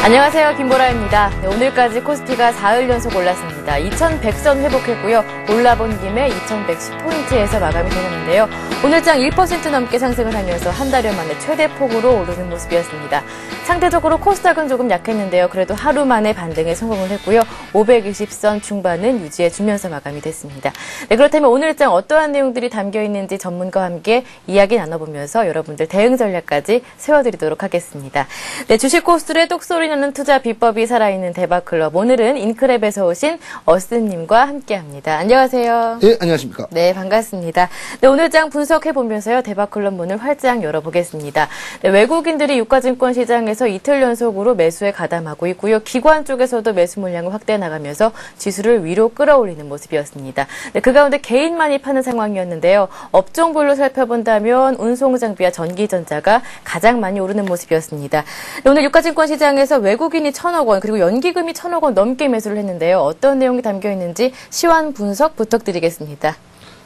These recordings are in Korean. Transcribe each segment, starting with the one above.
안녕하세요. 김보라입니다. 네, 오늘까지 코스피가 4일 연속 올랐습니다. 2100선 회복했고요. 올라본 김에 2110포인트에서 마감이 되었는데요. 오늘장 1% 넘게 상승을 하면서 한 달여 만에 최대폭으로 오르는 모습이었습니다. 상대적으로 코스닥은 조금 약했는데요. 그래도 하루 만에 반등에 성공을 했고요. 520선 중반은 유지해주면서 마감이 됐습니다. 네, 그렇다면 오늘장 어떠한 내용들이 담겨 있는지 전문가와 함께 이야기 나눠보면서 여러분들 대응 전략까지 세워드리도록 하겠습니다. 네, 주식 고수들의 똑소리 나는 투자 비법이 살아있는 대박클럽. 오늘은 인크랩에서 오신 어스님과 함께합니다. 안녕하세요. 네, 안녕하십니까. 네, 반갑습니다. 네, 오늘장 분석해보면서요. 대박클럽 문을 활짝 열어보겠습니다. 네, 외국인들이 유가증권 시장에서 이틀 연속으로 매수에 가담하고 있고요. 기관 쪽에서도 매수 물량을 확대해 나가면서 지수를 위로 끌어올리는 모습이었습니다. 네, 그 가운데 개인만이 파는 상황이었는데요. 업종별로 살펴본다면 운송장비와 전기전자가 가장 많이 오르는 모습이었습니다. 네, 오늘 유가증권 시장에서 외국인이 1,000억 원 그리고 연기금이 1,000억 원 넘게 매수를 했는데요. 어떤 내용이 담겨 있는지 시황 분석 부탁드리겠습니다.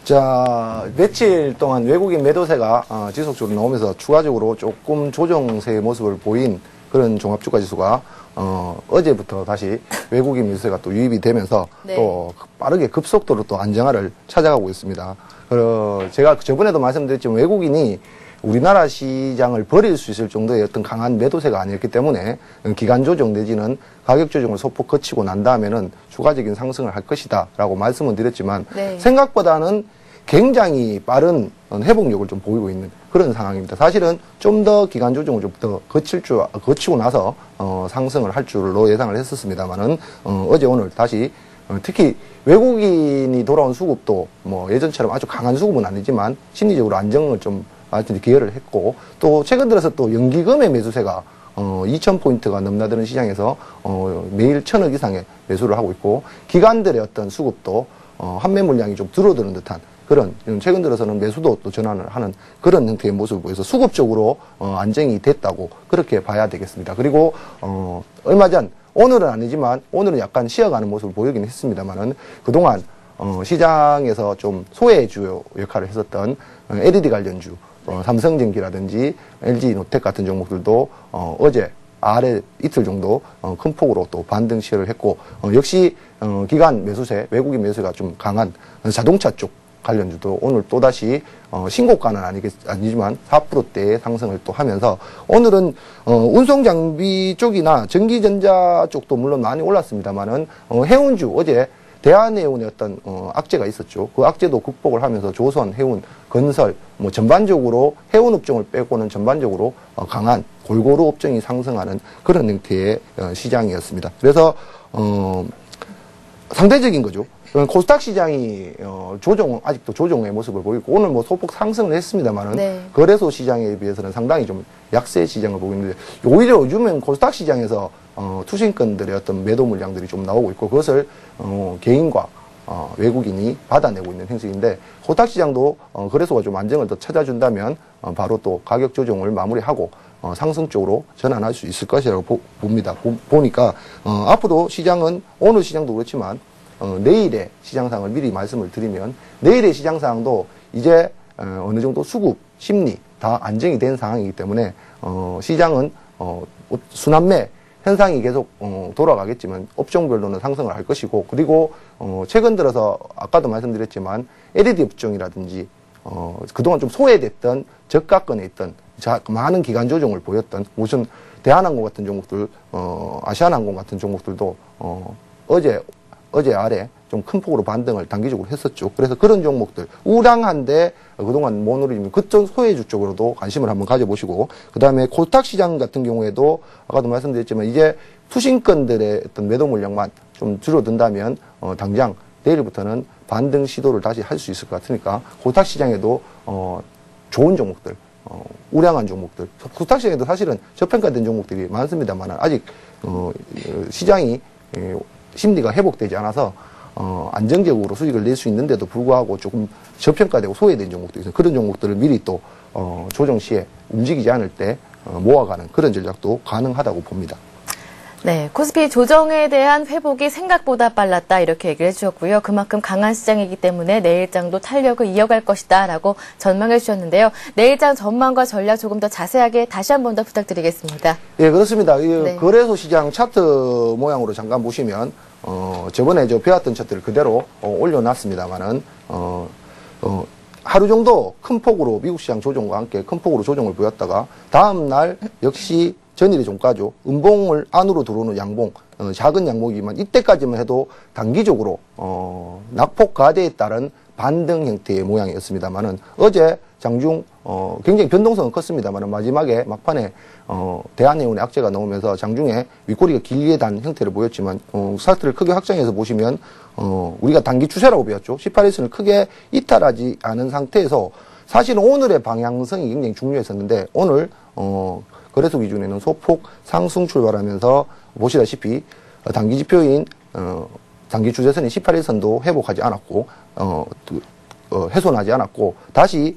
자, 며칠 동안 외국인 매도세가 지속적으로 나오면서 추가적으로 조금 조정세의 모습을 보인 그런 종합주가지수가 어제부터 다시 외국인 매수세가 또 유입이 되면서 네. 또 빠르게 급속도로 또 안정화를 찾아가고 있습니다. 제가 저번에도 말씀드렸지만 외국인이 우리나라 시장을 버릴 수 있을 정도의 어떤 강한 매도세가 아니었기 때문에 기간 조정 내지는 가격 조정을 소폭 거치고 난 다음에는 추가적인 상승을 할 것이다 라고 말씀은 드렸지만 네. 생각보다는 굉장히 빠른 회복력을 좀 보이고 있는 그런 상황입니다. 사실은 좀 더 기간 조정을 좀 더 거치고 나서 상승을 할 줄로 예상을 했었습니다만은 어제 오늘 다시 특히 외국인이 돌아온 수급도 뭐 예전처럼 아주 강한 수급은 아니지만 심리적으로 안정을 좀 기여를 했고 또 최근 들어서 또 연기금의 매수세가 2,000포인트가 넘나드는 시장에서 매일 1,000억 이상의 매수를 하고 있고 기관들의 어떤 수급도 환매 물량이 좀 줄어드는 듯한 그런 최근 들어서는 매수도 또 전환을 하는 그런 형태의 모습을 보여서 수급적으로 안정이 됐다고 그렇게 봐야 되겠습니다. 그리고 얼마 전 오늘은 아니지만 오늘은 약간 쉬어가는 모습을 보이긴 했습니다만은 그동안 시장에서 좀 소외주 역할을 했었던 LED 관련주 삼성전기라든지 LG노텍 같은 종목들도 어제 아래 이틀 정도 큰 폭으로 또 반등 시효를 했고 역시 기관 매수세, 외국인 매수세가 좀 강한 자동차 쪽 관련주도 오늘 또다시 신고가는 아니지만 4%대의 상승을 또 하면서 오늘은 운송장비 쪽이나 전기전자 쪽도 물론 많이 올랐습니다만은 해운주 어제 대한해운의 어떤 악재가 있었죠. 그 악재도 극복을 하면서 조선, 해운, 건설 뭐 전반적으로 해운 업종을 빼고는 전반적으로 강한 골고루 업종이 상승하는 그런 형태의 시장이었습니다. 그래서 상대적인 거죠. 코스닥 시장이 아직도 조정의 모습을 보이고 오늘 뭐 소폭 상승을 했습니다만은 네. 거래소 시장에 비해서는 상당히 좀 약세 시장을 보고 있는데 오히려 요즘엔 코스닥 시장에서 투신권들의 어떤 매도 물량들이 좀 나오고 있고 그것을 개인과 외국인이 받아내고 있는 형식인데 코스닥 시장도 거래소가 좀 안정을 더 찾아준다면 바로 또 가격 조정을 마무리하고 상승 쪽으로 전환할 수 있을 것이라고 봅니다. 보니까 앞으로 시장은 오늘 시장도 그렇지만 내일의 시장 상황을 미리 말씀을 드리면 내일의 시장 상황도 이제 어느 정도 수급, 심리 다 안정이 된 상황이기 때문에 시장은 순환매 현상이 계속 돌아가겠지만 업종별로는 상승을 할 것이고 그리고 최근 들어서 아까도 말씀드렸지만 LED 업종이라든지 그동안 좀 소외됐던 저가권에 있던 많은 기간 조정을 보였던 무슨 대한항공 같은 종목들 아시아나항공 같은 종목들도 어제 아래 좀 큰 폭으로 반등을 단기적으로 했었죠. 그래서 그런 종목들 우량한데 그동안 못 누리면 그쪽 소외주 쪽으로도 관심을 한번 가져보시고 그다음에 코스닥 시장 같은 경우에도 아까도 말씀드렸지만 이제 투신권들의 어떤 매도 물량만 좀 줄어든다면 당장 내일부터는 반등 시도를 다시 할 수 있을 것 같으니까 코스닥 시장에도 좋은 종목들 우량한 종목들 코스닥 시장에도 사실은 저평가된 종목들이 많습니다만 아직 시장이 심리가 회복되지 않아서 안정적으로 수익을 낼 수 있는데도 불구하고 조금 저평가되고 소외된 종목도 있어요. 그런 종목들을 미리 또 조정 시에 움직이지 않을 때 모아가는 그런 전략도 가능하다고 봅니다. 네, 코스피 조정에 대한 회복이 생각보다 빨랐다 이렇게 얘기를 해주셨고요. 그만큼 강한 시장이기 때문에 내일장도 탄력을 이어갈 것이다 라고 전망해 주셨는데요. 내일장 전망과 전략 조금 더 자세하게 다시 한 번 더 부탁드리겠습니다. 예, 그렇습니다. 네. 거래소 시장 차트 모양으로 잠깐 보시면 저번에 배웠던 차트를 그대로 올려놨습니다만은 하루 정도 큰 폭으로 미국 시장 조정과 함께 큰 폭으로 조정을 보였다가 다음 날 역시 전일의 종가죠. 음봉을 안으로 들어오는 양봉, 작은 양봉이지만 이때까지만 해도 단기적으로 낙폭 과대에 따른 반등 형태의 모양이었습니다만은 어제 장중 굉장히 변동성은 컸습니다만은 마지막에 막판에 대한해운의 악재가 나오면서 장중에 윗꼬리가 길게 단 형태를 보였지만 차트를 크게 확장해서 보시면 우리가 단기 추세라고 배웠죠. 18일선을 크게 이탈하지 않은 상태에서 사실은 오늘의 방향성이 굉장히 중요했었는데 오늘 거래소 기준에는 소폭 상승 출발하면서 보시다시피 단기 지표인 단기 추세선인 18일선도 회복하지 않았고 훼손하지 않았고 다시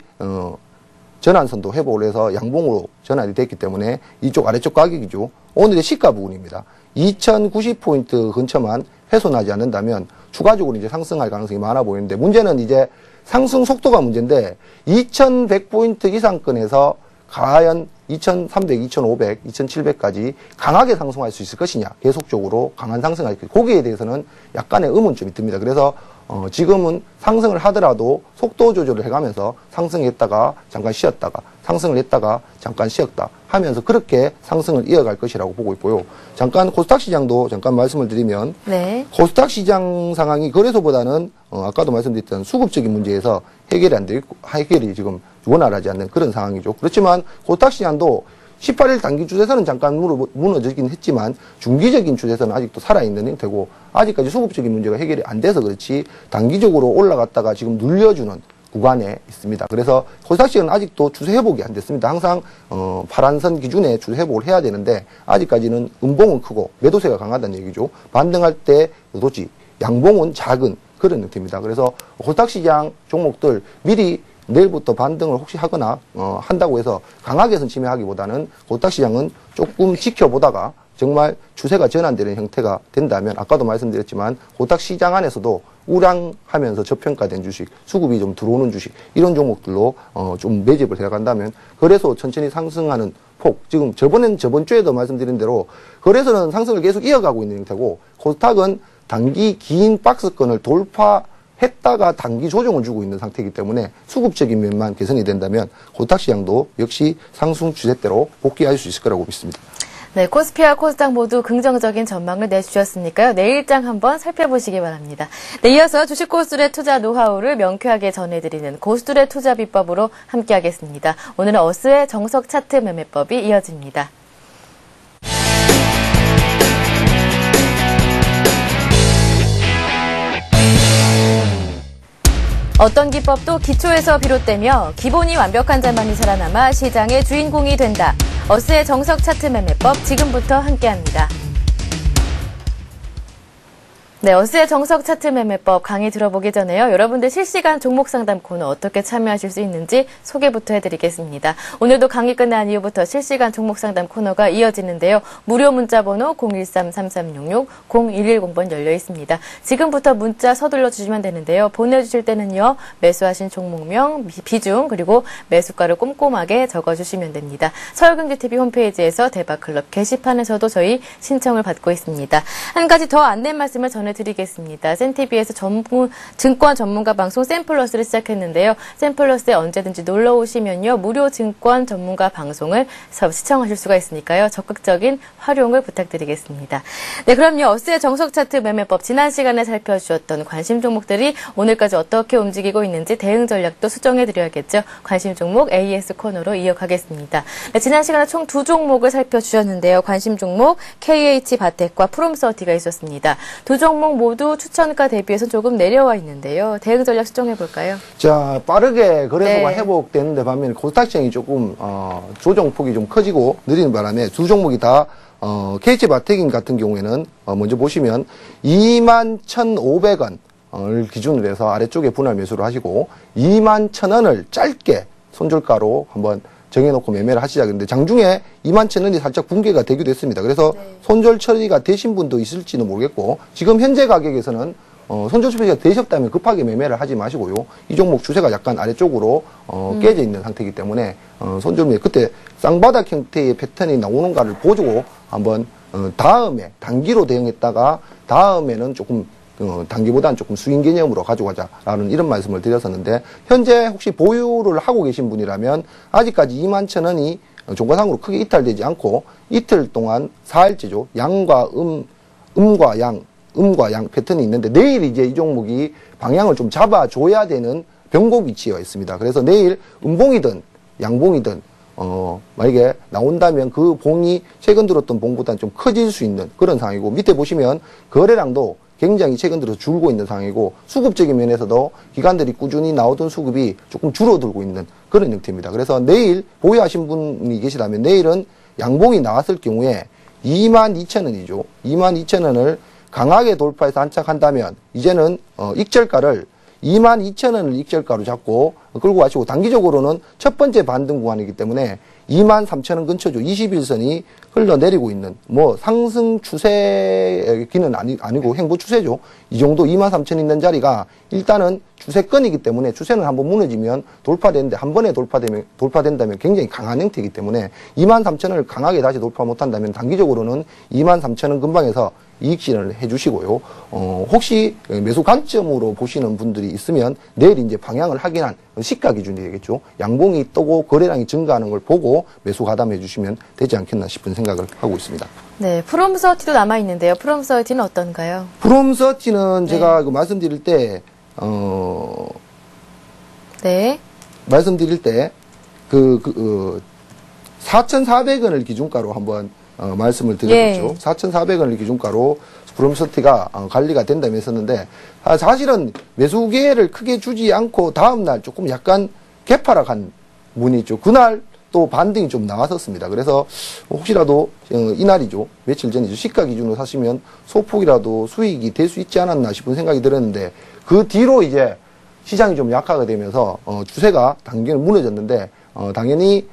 전환선도 회복을 해서 양봉으로 전환이 됐기 때문에 이쪽 아래쪽 가격이죠. 오늘의 시가 부분입니다. 2090포인트 근처만 훼손하지 않는다면 추가적으로 이제 상승할 가능성이 많아 보이는데 문제는 이제 상승 속도가 문제인데 2100포인트 이상권에서 과연 2300, 2500, 2700까지 강하게 상승할 수 있을 것이냐, 계속적으로 강한 상승할 것이냐, 거기에 대해서는 약간의 의문점이 듭니다. 그래서 지금은 상승을 하더라도 속도 조절을 해가면서 상승했다가 잠깐 쉬었다가 상승을 했다가 잠깐 쉬었다 하면서 그렇게 상승을 이어갈 것이라고 보고 있고요. 잠깐 코스닥 시장도 잠깐 말씀을 드리면 네. 코스닥 시장 상황이 거래소보다는 아까도 말씀드렸던 수급적인 문제에서 해결이 안 되고 해결이 지금 원활하지 않는 그런 상황이죠. 그렇지만 코스닥 시장도 18일 단기 추세선은 잠깐 무너지긴 했지만 중기적인 추세선은 아직도 살아있는 형태고 아직까지 수급적인 문제가 해결이 안 돼서 그렇지 단기적으로 올라갔다가 지금 눌려주는 구간에 있습니다. 그래서 코스닥 시장은 아직도 추세 회복이 안 됐습니다. 항상 파란선 기준에 추세 회복을 해야 되는데 아직까지는 음봉은 크고 매도세가 강하다는 얘기죠. 반등할 때 도지 양봉은 작은 그런 형태입니다. 그래서 코스닥 시장 종목들 미리 내일부터 반등을 혹시 하거나 한다고 해서 강하게 선침해하기보다는 코스닥 시장은 조금 지켜보다가 정말 추세가 전환되는 형태가 된다면 아까도 말씀드렸지만 코스닥 시장 안에서도 우량하면서 저평가된 주식, 수급이 좀 들어오는 주식 이런 종목들로 좀 매집을 해간다면 거래소 천천히 상승하는 폭, 지금 저번 주에도 말씀드린 대로 거래소는 상승을 계속 이어가고 있는 형태고 코스닥은 단기 긴 박스권을 돌파했다가 단기 조정을 주고 있는 상태이기 때문에 수급적인 면만 개선이 된다면 코스닥 시장도 역시 상승 추세대로 복귀할 수 있을 거라고 믿습니다. 네, 코스피와 코스닥 모두 긍정적인 전망을 내주셨으니까요. 내일장 한번 살펴보시기 바랍니다. 네, 이어서 주식 고수들의 투자 노하우를 명쾌하게 전해드리는 고수들의 투자 비법으로 함께하겠습니다. 오늘은 어스의 정석 차트 매매법이 이어집니다. 어떤 기법도 기초에서 비롯되며 기본이 완벽한 자만이 살아남아 시장의 주인공이 된다. 어스의 정석 차트 매매법 지금부터 함께합니다. 네, 어스의 정석 차트 매매법 강의 들어보기 전에요. 여러분들 실시간 종목 상담 코너 어떻게 참여하실 수 있는지 소개부터 해드리겠습니다. 오늘도 강의 끝난 이후부터 실시간 종목 상담 코너가 이어지는데요. 무료 문자 번호 013-3366-0110번 열려 있습니다. 지금부터 문자 서둘러 주시면 되는데요. 보내주실 때는요. 매수하신 종목명, 비중, 그리고 매수가를 꼼꼼하게 적어주시면 됩니다. 서울경제TV 홈페이지에서 대박클럽 게시판에서도 저희 신청을 받고 있습니다. 한 가지 더 안내 말씀을 전해드리겠습니다. 센TV에서 증권 전문가 방송 샘플러스를 시작했는데요. 샘플러스에 언제든지 놀러 오시면요. 무료 증권 전문가 방송을 시청하실 수가 있으니까요. 적극적인 활용을 부탁드리겠습니다. 네, 그럼요. 어스의 정석 차트 매매법 지난 시간에 살펴주셨던 관심 종목들이 오늘까지 어떻게 움직이고 있는지 대응 전략도 수정해드려야겠죠. 관심 종목 AS 코너로 이어가겠습니다. 네, 지난 시간에 총 2종목을 살펴주셨는데요. 관심 종목 KH바텍과 프롬서티가 있었습니다. 두 종목 모두 추천가 대비해서 조금 내려와 있는데요. 대응 전략 수정해볼까요? 자, 빠르게 거래소가 네. 회복되는데 반면에 코스닥 시장이 조금 조정폭이 좀 커지고 느리는 바람에 두 종목이 다 KH바텍인 같은 경우에는 먼저 보시면 21,500원을 기준으로 해서 아래쪽에 분할 매수를 하시고 21,000원을 짧게 손절가로 한번 정해놓고 매매를 하시자는데 장중에 21,000원이 살짝 붕괴가 되기도 했습니다. 그래서 손절 처리가 되신 분도 있을지는 모르겠고 지금 현재 가격에서는 손절 처리가 되셨다면 급하게 매매를 하지 마시고요. 이 종목 추세가 약간 아래쪽으로 깨져 있는 상태이기 때문에 손절 매매 그때 쌍바닥 형태의 패턴이 나오는가를 보고 한번 다음에 단기로 대응했다가 다음에는 조금 단기보다는 조금 스윙 개념으로 가져가자라는 이런 말씀을 드렸었는데 현재 혹시 보유를 하고 계신 분이라면 아직까지 21,000원이 종가상으로 크게 이탈되지 않고 이틀 동안 4일째죠. 양과 음과 양 패턴이 있는데 내일 이제 이 종목이 방향을 좀 잡아줘야 되는 변곡 위치에 있습니다. 그래서 내일 음봉이든 양봉이든 만약에 나온다면 그 봉이 최근 들었던 봉보다는 좀 커질 수 있는 그런 상황이고 밑에 보시면 거래량도 굉장히 최근 들어서 줄고 있는 상황이고 수급적인 면에서도 기관들이 꾸준히 나오던 수급이 조금 줄어들고 있는 그런 형태입니다. 그래서 내일 보유하신 분이 계시다면 내일은 양봉이 나왔을 경우에 22,000원이죠. 22,000원을 강하게 돌파해서 안착한다면 이제는 익절가를 22,000원을 익절가로 잡고 끌고 가시고 단기적으로는 첫 번째 반등 구간이기 때문에 23,000원 근처죠. 21선이 흘러내리고 있는 뭐 상승 추세의 기는 아니고 행보 추세죠. 이 정도 23,000원 있는 자리가 일단은 추세권이기 때문에 추세는 한번 무너지면 돌파되는데 한 번에 돌파된다면 굉장히 강한 형태이기 때문에 23,000원을 강하게 다시 돌파 못한다면 단기적으로는 23,000원 근방에서 이익 실현을 해주시고요. 혹시 매수 관점으로 보시는 분들이 있으면 내일 이제 방향을 확인한 시가 기준이 되겠죠. 양봉이 뜨고 거래량이 증가하는 걸 보고 매수 가담해 주시면 되지 않겠나 싶은 생각을 하고 있습니다. 네, 프롬서티도 남아 있는데요. 프롬서티는 어떤가요? 프롬서티는 제가 말씀드릴 때 네. 말씀드릴 때 4,400원을 기준가로 한번 말씀을 드렸죠. 예. 4,400원을 기준가로 프롬서티가 관리가 된다며 했었는데 사실은 매수 기회를 크게 주지 않고 다음날 조금 약간 개파락한 문이 있죠. 그날 또 반등이 좀 나왔었습니다. 그래서 혹시라도 이날이죠. 며칠 전이죠. 시가 기준으로 사시면 소폭이라도 수익이 될 수 있지 않았나 싶은 생각이 들었는데 그 뒤로 이제 시장이 좀 약화가 되면서 추세가 단기는 무너졌는데 당연히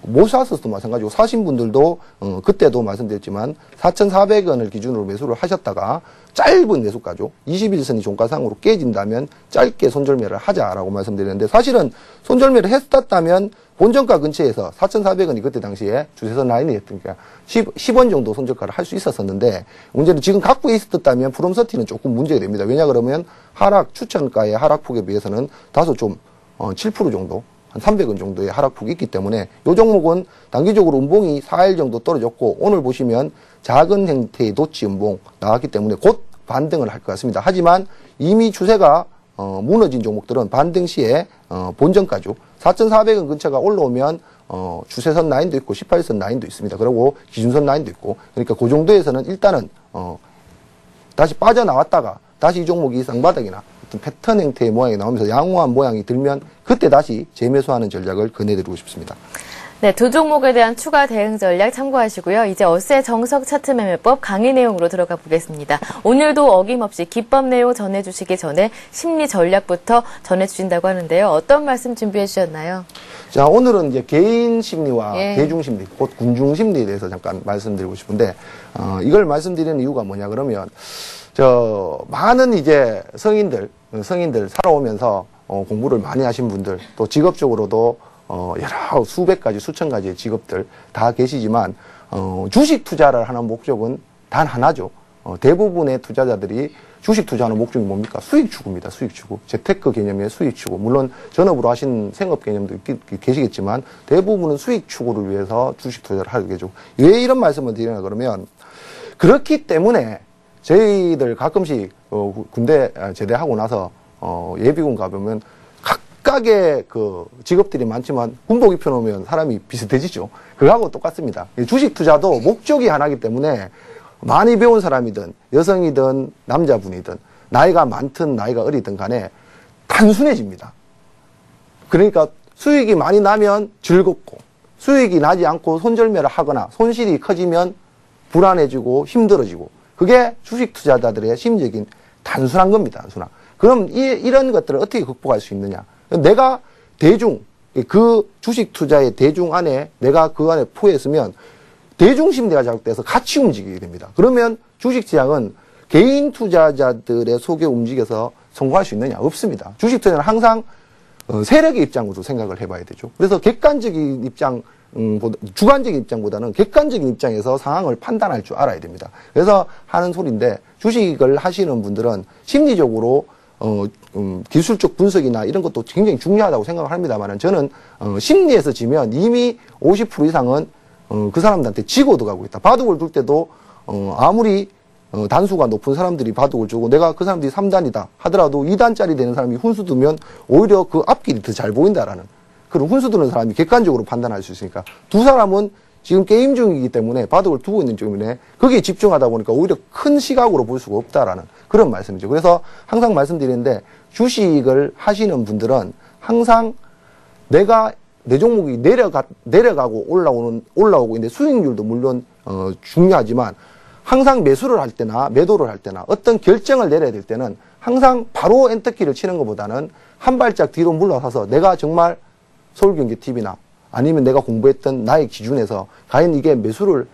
못 샀어도 마찬가지고 사신 분들도 그때도 말씀드렸지만 4,400원을 기준으로 매수를 하셨다가 짧은 매수가죠. 21선이 종가상으로 깨진다면 짧게 손절매를 하자라고 말씀드렸는데 사실은 손절매를 했었다면 본전가 근처에서 4,400원이 그때 당시에 주세선 라인이 했으니까 10원 정도 손절가를 할 수 있었었는데 문제는 지금 갖고 있었다면 프롬서티는 조금 문제가 됩니다. 왜냐 그러면 추천가의 하락폭에 비해서는 다소 좀 7% 정도 한 300원 정도의 하락폭이 있기 때문에 이 종목은 단기적으로 음봉이 4일 정도 떨어졌고 오늘 보시면 작은 형태의 도치 음봉 나왔기 때문에 곧 반등을 할 것 같습니다. 하지만 이미 추세가 무너진 종목들은 반등 시에 본전가죠. 4,400원 근처가 올라오면 주세선 라인도 있고 18선 라인도 있습니다. 그리고 기준선 라인도 있고 그러니까 그 정도에서는 일단은 다시 빠져나왔다가 다시 이 종목이 쌍바닥이나 어떤 패턴 형태의 모양이 나오면서 양호한 모양이 들면 그때 다시 재매수하는 전략을 권해드리고 싶습니다. 네, 두 종목에 대한 추가 대응 전략 참고하시고요. 이제 어세 정석 차트 매매법 강의 내용으로 들어가 보겠습니다. 오늘도 어김없이 기법 내용 전해주시기 전에 심리 전략부터 전해주신다고 하는데요. 어떤 말씀 준비해 주셨나요? 자, 오늘은 이제 개인 심리와 대중 심리, 곧 군중 심리에 대해서 잠깐 말씀드리고 싶은데 이걸 말씀드리는 이유가 뭐냐 그러면 많은 이제 성인들 살아오면서 공부를 많이 하신 분들 또 직업적으로도 여러 수백 가지 수천 가지의 직업들 다 계시지만 주식 투자를 하는 목적은 단 하나죠. 대부분의 투자자들이 주식 투자하는 목적이 뭡니까? 수익 추구입니다. 수익 추구. 재테크 개념의 수익 추구. 물론 전업으로 하신 생업 개념도 계시겠지만 대부분은 수익 추구를 위해서 주식 투자를 하게 되죠. 왜 이런 말씀을 드리냐 그러면 그렇기 때문에 저희들 가끔씩 군대 제대하고 나서 예비군 가보면 각각의 직업들이 많지만 군복 입혀놓으면 사람이 비슷해지죠. 그거하고 똑같습니다. 주식 투자도 목적이 하나이기 때문에 많이 배운 사람이든 여성이든 남자분이든 나이가 많든 나이가 어리든 간에 단순해집니다. 그러니까 수익이 많이 나면 즐겁고 수익이 나지 않고 손절매를 하거나 손실이 커지면 불안해지고 힘들어지고 그게 주식 투자자들의 심리적인 단순한 겁니다. 단순한. 그럼 이런 것들을 어떻게 극복할 수 있느냐. 내가 대중 그 주식 투자의 대중 안에 내가 그 안에 포했으면 대중심리가 자극돼서 같이 움직이게 됩니다. 그러면 주식시장은 개인 투자자들의 속에 움직여서 성공할 수 있느냐? 없습니다. 주식 투자는 항상 세력의 입장으로 생각을 해봐야 되죠. 그래서 객관적인 입장, 주관적인 입장보다는 객관적인 입장에서 상황을 판단할 줄 알아야 됩니다. 그래서 하는 소리인데 주식을 하시는 분들은 심리적으로 기술적 분석이나 이런 것도 굉장히 중요하다고 생각을 합니다만 저는 심리에서 지면 이미 50% 이상은 그 사람들한테 지고 들어가고 있다. 바둑을 둘 때도 아무리 단수가 높은 사람들이 바둑을 주고 내가 그 사람들이 3단이다 하더라도 2단짜리 되는 사람이 훈수 두면 오히려 그 앞길이 더 잘 보인다라는 그런 훈수 두는 사람이 객관적으로 판단할 수 있으니까 두 사람은 지금 게임 중이기 때문에 바둑을 두고 있는 중이네 거기에 집중하다 보니까 오히려 큰 시각으로 볼 수가 없다라는 그런 말씀이죠. 그래서 항상 말씀드리는데 주식을 하시는 분들은 항상 내가 내 종목이 내려가고 올라오고 있는데 수익률도 물론 중요하지만 항상 매수를 할 때나 매도를 할 때나 어떤 결정을 내려야 될 때는 항상 바로 엔터키를 치는 것보다는 한 발짝 뒤로 물러서서 내가 정말 서울경제TV나 아니면 내가 공부했던 나의 기준에서 과연 이게 매수를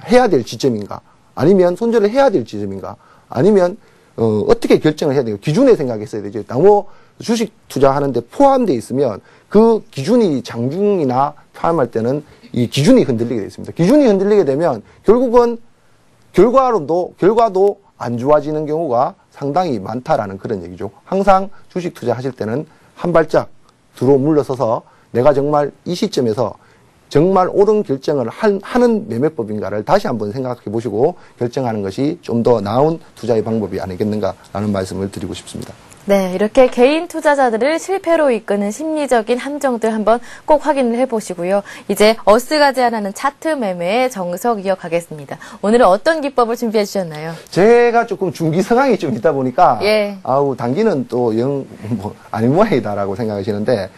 해야 될 지점인가 아니면 손절을 해야 될 지점인가 아니면 어떻게 결정을 해야 돼요. 기준에 생각했어야 되죠. 너무 주식 투자하는데 포함되어 있으면 그 기준이 장중이나 포함할 때는 이 기준이 흔들리게 되어 있습니다. 기준이 흔들리게 되면 결국은 결과도 안 좋아지는 경우가 상당히 많다라는 그런 얘기죠. 항상 주식 투자하실 때는 한 발짝 뒤로 물러서서 내가 정말 이 시점에서 정말 옳은 결정을 하는 매매법인가를 다시 한번 생각해 보시고 결정하는 것이 좀 더 나은 투자의 방법이 아니겠는가라는 말씀을 드리고 싶습니다. 네, 이렇게 개인 투자자들을 실패로 이끄는 심리적인 함정들 한번 꼭 확인을 해보시고요. 이제 어스가 제안하는 차트 매매의 정석 이어가겠습니다. 오늘은 어떤 기법을 준비해 주셨나요? 제가 조금 중기 성향이 좀 있다 보니까 예. 단기는 또 아닌 모양이다라고 생각하시는데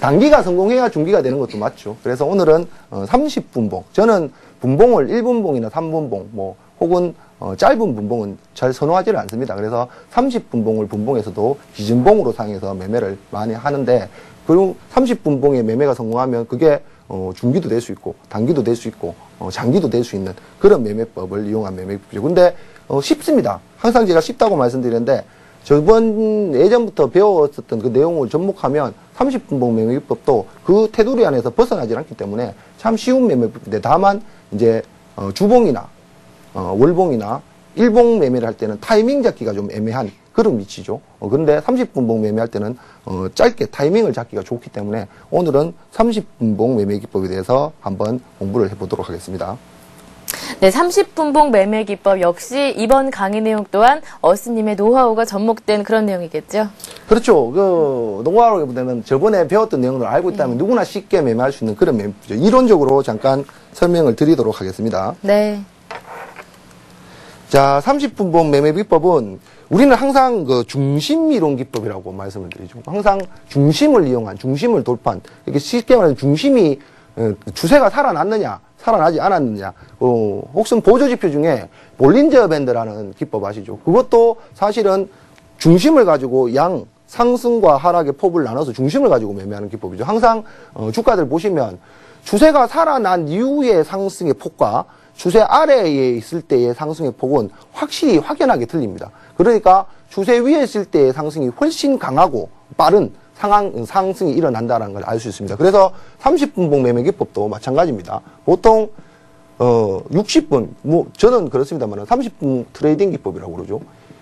단기가 성공해야 중기가 되는 것도 맞죠. 그래서 오늘은 30분봉. 저는 분봉을 1분봉이나 3분봉 혹은 짧은 분봉은 잘 선호하지를 않습니다. 그래서 30분봉을 분봉에서도 기준봉으로 사용해서 매매를 많이 하는데 그리고 30분봉의 매매가 성공하면 그게 중기도 될 수 있고 단기도 될 수 있고 장기도 될 수 있는 그런 매매법을 이용한 매매법이죠. 근데 쉽습니다. 항상 제가 쉽다고 말씀드리는데 예전부터 배웠었던 그 내용을 접목하면 30분봉 매매법도 그 테두리 안에서 벗어나지 않기 때문에 참 쉬운 매매법인데 다만 이제 주봉이나 월봉이나 일봉 매매를 할 때는 타이밍 잡기가 좀 애매한 그런 위치죠. 그런데 30분봉 매매할 때는 짧게 타이밍을 잡기가 좋기 때문에 오늘은 30분봉 매매 기법에 대해서 한번 공부를 해보도록 하겠습니다. 네, 30분봉 매매 기법 역시 이번 강의 내용 또한 어스님의 노하우가 접목된 그런 내용이겠죠? 그렇죠. 그 노하우보다는 저번에 배웠던 내용을 알고 있다면 누구나 쉽게 매매할 수 있는 그런 매매법이죠. 이론적으로 잠깐 설명을 드리도록 하겠습니다. 네. 자, 30분봉 매매 기법은 우리는 항상 그 중심 이론 기법이라고 말씀을 드리죠. 항상 중심을 이용한, 중심을 돌파한, 이렇게 쉽게 말하면 중심이 추세가 살아났느냐, 살아나지 않았느냐. 혹은 보조지표 중에 볼린저 밴드라는 기법 아시죠? 그것도 사실은 중심을 가지고 상승과 하락의 폭을 나눠서 중심을 가지고 매매하는 기법이죠. 항상 주가들 보시면 추세가 살아난 이후의 상승의 폭과 추세 아래에 있을 때의 상승의 폭은 확실히 확연하게 틀립니다. 그러니까 추세 위에 있을 때의 상승이 훨씬 강하고 빠른 상승이 일어난다는 걸 알 수 있습니다. 그래서 30분봉 매매 기법도 마찬가지입니다. 보통 60분, 저는 그렇습니다만 30분 트레이딩 기법이라고 그러죠.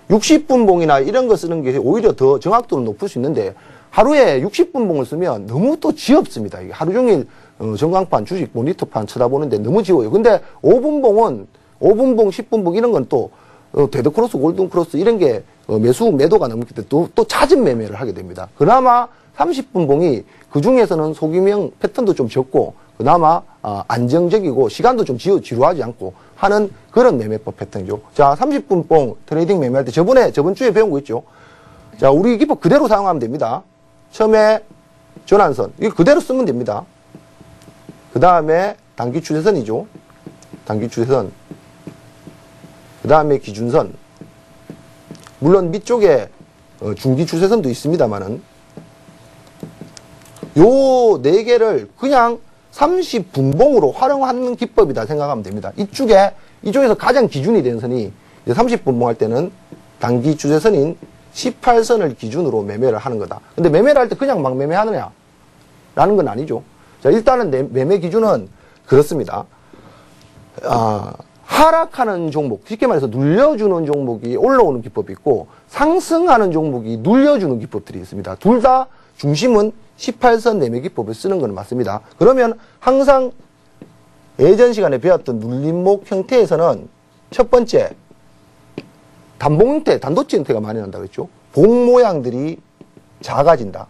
60분봉이나 이런 거 쓰는 게 오히려 더 정확도는 높을 수 있는데 하루에 60분봉을 쓰면 너무 또 지엽습니다. 이게 하루 종일 전광판, 주식 모니터판 쳐다보는데 너무 지워요. 근데 5분봉은 5분봉, 10분봉 이런 건 또 데드크로스, 골든크로스 이런 게 매도가 넘기 때문에 또 잦은 매매를 하게 됩니다. 그나마 30분봉이 그 중에서는 소규명 패턴도 좀 적고 그나마 안정적이고 시간도 좀 지루하지 않고 하는 그런 매매법 패턴이죠. 자, 30분봉 트레이딩 매매할 때 저번 주에 배운 거 있죠. 자, 우리 기법 그대로 사용하면 됩니다. 처음에 전환선 이거 그대로 쓰면 됩니다. 그 다음에 단기 추세선이죠. 단기 추세선. 그 다음에 기준선. 물론 밑쪽에 중기 추세선도 있습니다만은 요 네 개를 그냥 30분봉으로 활용하는 기법이다 생각하면 됩니다. 이쪽에서 가장 기준이 되는 선이 30분봉 할 때는 단기 추세선인 18선을 기준으로 매매를 하는 거다. 근데 매매를 할 때 그냥 막 매매하느냐? 라는 건 아니죠. 자, 일단은 매매 기준은 그렇습니다. 하락하는 종목, 쉽게 말해서 눌려주는 종목이 올라오는 기법이 있고, 상승하는 종목이 눌려주는 기법들이 있습니다. 둘 다 중심은 18선 매매 기법을 쓰는 건 맞습니다. 그러면 항상 예전 시간에 배웠던 눌림목 형태에서는 첫 번째, 단봉 형태, 단도치 형태가 많이 난다고 했죠. 봉 모양들이 작아진다.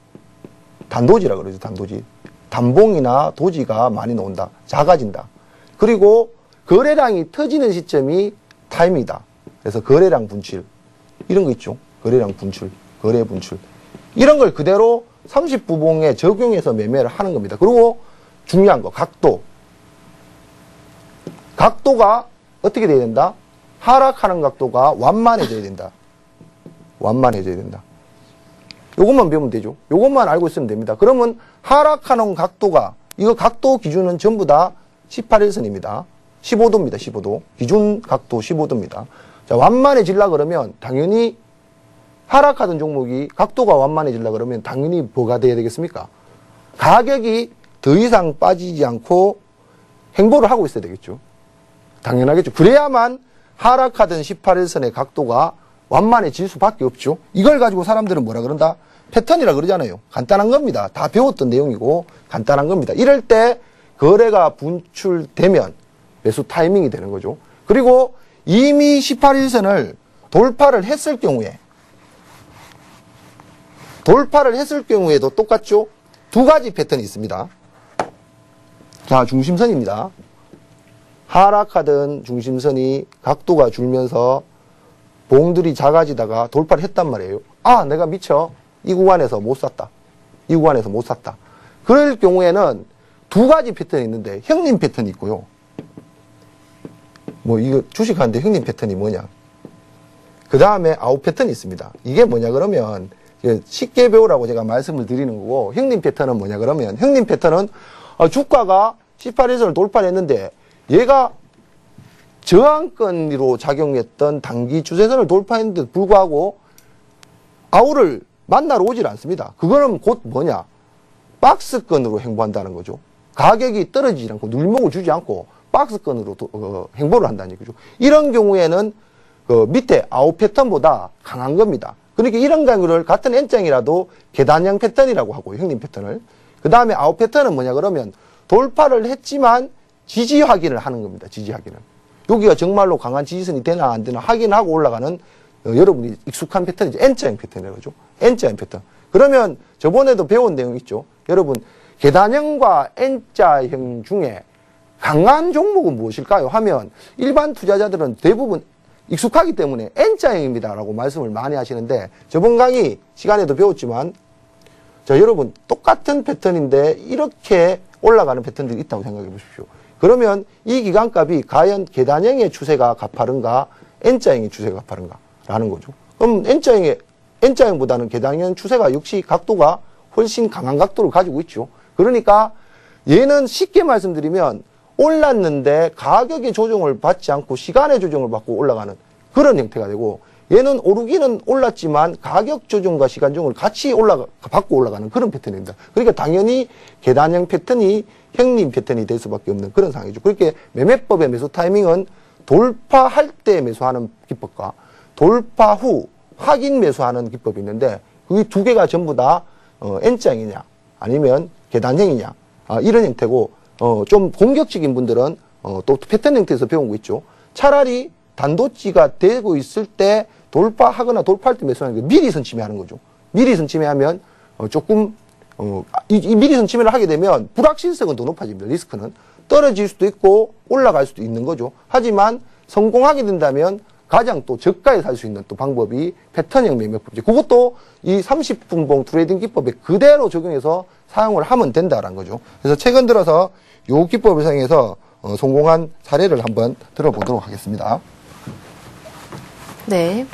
단도지라 그러죠, 단도지. 단봉이나 도지가 많이 나온다. 작아진다. 그리고 거래량이 터지는 시점이 타임이다. 그래서 거래량 분출. 이런 거 있죠. 거래량 분출, 거래 분출. 이런 걸 그대로 30부봉에 적용해서 매매를 하는 겁니다. 그리고 중요한 거, 각도. 각도가 어떻게 돼야 된다? 하락하는 각도가 완만해져야 된다. 완만해져야 된다. 요것만 배우면 되죠. 요것만 알고 있으면 됩니다. 그러면 하락하는 각도가, 이거 각도 기준은 전부 다 18일선입니다. 15도입니다. 15도. 기준 각도 15도입니다. 자, 완만해지려 그러면 당연히 하락하던 종목이 각도가 완만해지려 그러면 당연히 뭐가 돼야 되겠습니까? 가격이 더 이상 빠지지 않고 행보를 하고 있어야 되겠죠. 당연하겠죠. 그래야만 하락하던 18일선의 각도가 완만해질 수밖에 없죠. 이걸 가지고 사람들은 뭐라 그런다? 패턴이라 그러잖아요. 간단한 겁니다. 다 배웠던 내용이고 간단한 겁니다. 이럴 때 거래가 분출되면 매수 타이밍이 되는 거죠. 그리고 이미 18일선을 돌파를 했을 경우에도 똑같죠. 두 가지 패턴이 있습니다. 자, 중심선입니다. 하락하던 중심선이 각도가 줄면서 봉들이 작아지다가 돌파를 했단 말이에요. 아, 내가 미쳐. 이 구간에서 못 샀다. 이 구간에서 못 샀다. 그럴 경우에는 두 가지 패턴이 있는데 형님 패턴이 있고요. 뭐 이거 주식하는데 형님 패턴이 뭐냐. 그 다음에 아웃 패턴이 있습니다. 이게 뭐냐 그러면 쉽게 배우라고 제가 말씀을 드리는 거고, 형님 패턴은 뭐냐 그러면, 형님 패턴은 주가가 18일선을 돌파했는데 얘가 저항권으로 작용했던 단기 추세선을 돌파했는데도 불구하고 아웃을 만나러 오질 않습니다. 그거는 곧 뭐냐? 박스권으로 행보한다는 거죠. 가격이 떨어지지 않고 눌림목을 주지 않고 박스권으로 행보를 한다는 얘기죠. 이런 경우에는 밑에 아웃 패턴보다 강한 겁니다. 그러니까 이런 경우를 같은 N장이라도 계단형 패턴이라고 하고요. 형님 패턴을. 그 다음에 아웃 패턴은 뭐냐 그러면 돌파를 했지만 지지 확인을 하는 겁니다. 지지 확인을. 여기가 정말로 강한 지지선이 되나 안 되나 확인하고 올라가는 여러분이 익숙한 패턴이죠. N자형 패턴이라고 하죠. N자형 패턴. 그러면 저번에도 배운 내용 있죠. 여러분 계단형과 N자형 중에 강한 종목은 무엇일까요? 하면 일반 투자자들은 대부분 익숙하기 때문에 N자형입니다 라고 말씀을 많이 하시는데, 저번 강의 시간에도 배웠지만 자, 여러분 똑같은 패턴인데 이렇게 올라가는 패턴들이 있다고 생각해 보십시오. 그러면 이 기간값이 과연 계단형의 추세가 가파른가 N자형의 추세가 가파른가 라는 거죠. 그럼 N자형보다는 계단형 추세가 역시 각도가 훨씬 강한 각도를 가지고 있죠. 그러니까 얘는 쉽게 말씀드리면 올랐는데 가격의 조정을 받지 않고 시간의 조정을 받고 올라가는 그런 형태가 되고, 얘는 오르기는 올랐지만 가격 조정과 시간 조정을 같이 받고 올라가는 그런 패턴입니다. 그러니까 당연히 계단형 패턴이 형님 패턴이 될 수밖에 없는 그런 상황이죠. 그렇게 매매법의 매수 타이밍은 돌파할 때 매수하는 기법과 돌파 후 확인 매수하는 기법이 있는데, 그 두 개가 전부 다 N자형이냐 아니면 계단형이냐 이런 형태고, 좀 공격적인 분들은 또 패턴 형태에서 배운 거 있죠. 차라리 단도치가 되고 있을 때 돌파하거나 돌파할 때 매수하는 게 미리 선침해하는 거죠. 미리 선침해하면 조금 이 미리 선침을 하게 되면 불확실성은 더 높아집니다. 리스크는 떨어질 수도 있고 올라갈 수도 있는 거죠. 하지만 성공하게 된다면 가장 또 저가에 살 수 있는 또 방법이 패턴형 매매법이죠. 그것도 이 30분봉 트레이딩 기법에 그대로 적용해서 사용을 하면 된다라는 거죠. 그래서 최근 들어서 이 기법을 사용해서 성공한 사례를 한번 들어보도록 하겠습니다. 네.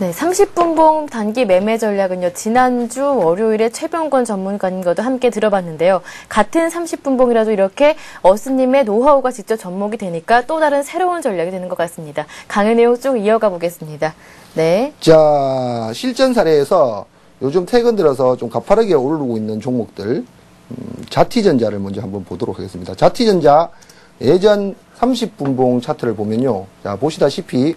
네, 30분봉 단기 매매 전략은요, 지난주 월요일에 최병권 전문가님과도 함께 들어봤는데요. 같은 30분봉이라도 이렇게 어스님의 노하우가 직접 접목이 되니까 또 다른 새로운 전략이 되는 것 같습니다. 강의 내용 쭉 이어가 보겠습니다. 네. 자, 실전 사례에서 요즘 최근 들어서 좀 가파르게 오르고 있는 종목들, 자티전자를 먼저 한번 보도록 하겠습니다. 자티전자 예전 30분봉 차트를 보면요. 자, 보시다시피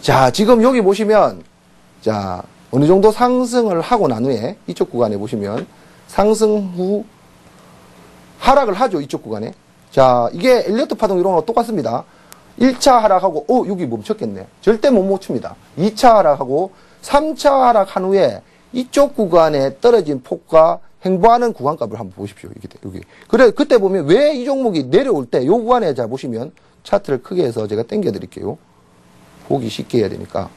자, 지금 여기 보시면, 자, 어느 정도 상승을 하고 난 후에, 이쪽 구간에 보시면, 상승 후, 하락을 하죠, 이쪽 구간에. 자, 이게 엘리어트 파동 이론과 똑같습니다. 1차 하락하고, 여기 멈췄겠네. 절대 못 멈춥니다. 2차 하락하고, 3차 하락한 후에, 이쪽 구간에 떨어진 폭과 행보하는 구간값을 한번 보십시오. 여기. 그래, 그때 보면 왜 이 종목이 내려올 때, 요 구간에 자, 보시면, 차트를 크게 해서 제가 당겨 드릴게요. 보기 쉽게 해야 되니까.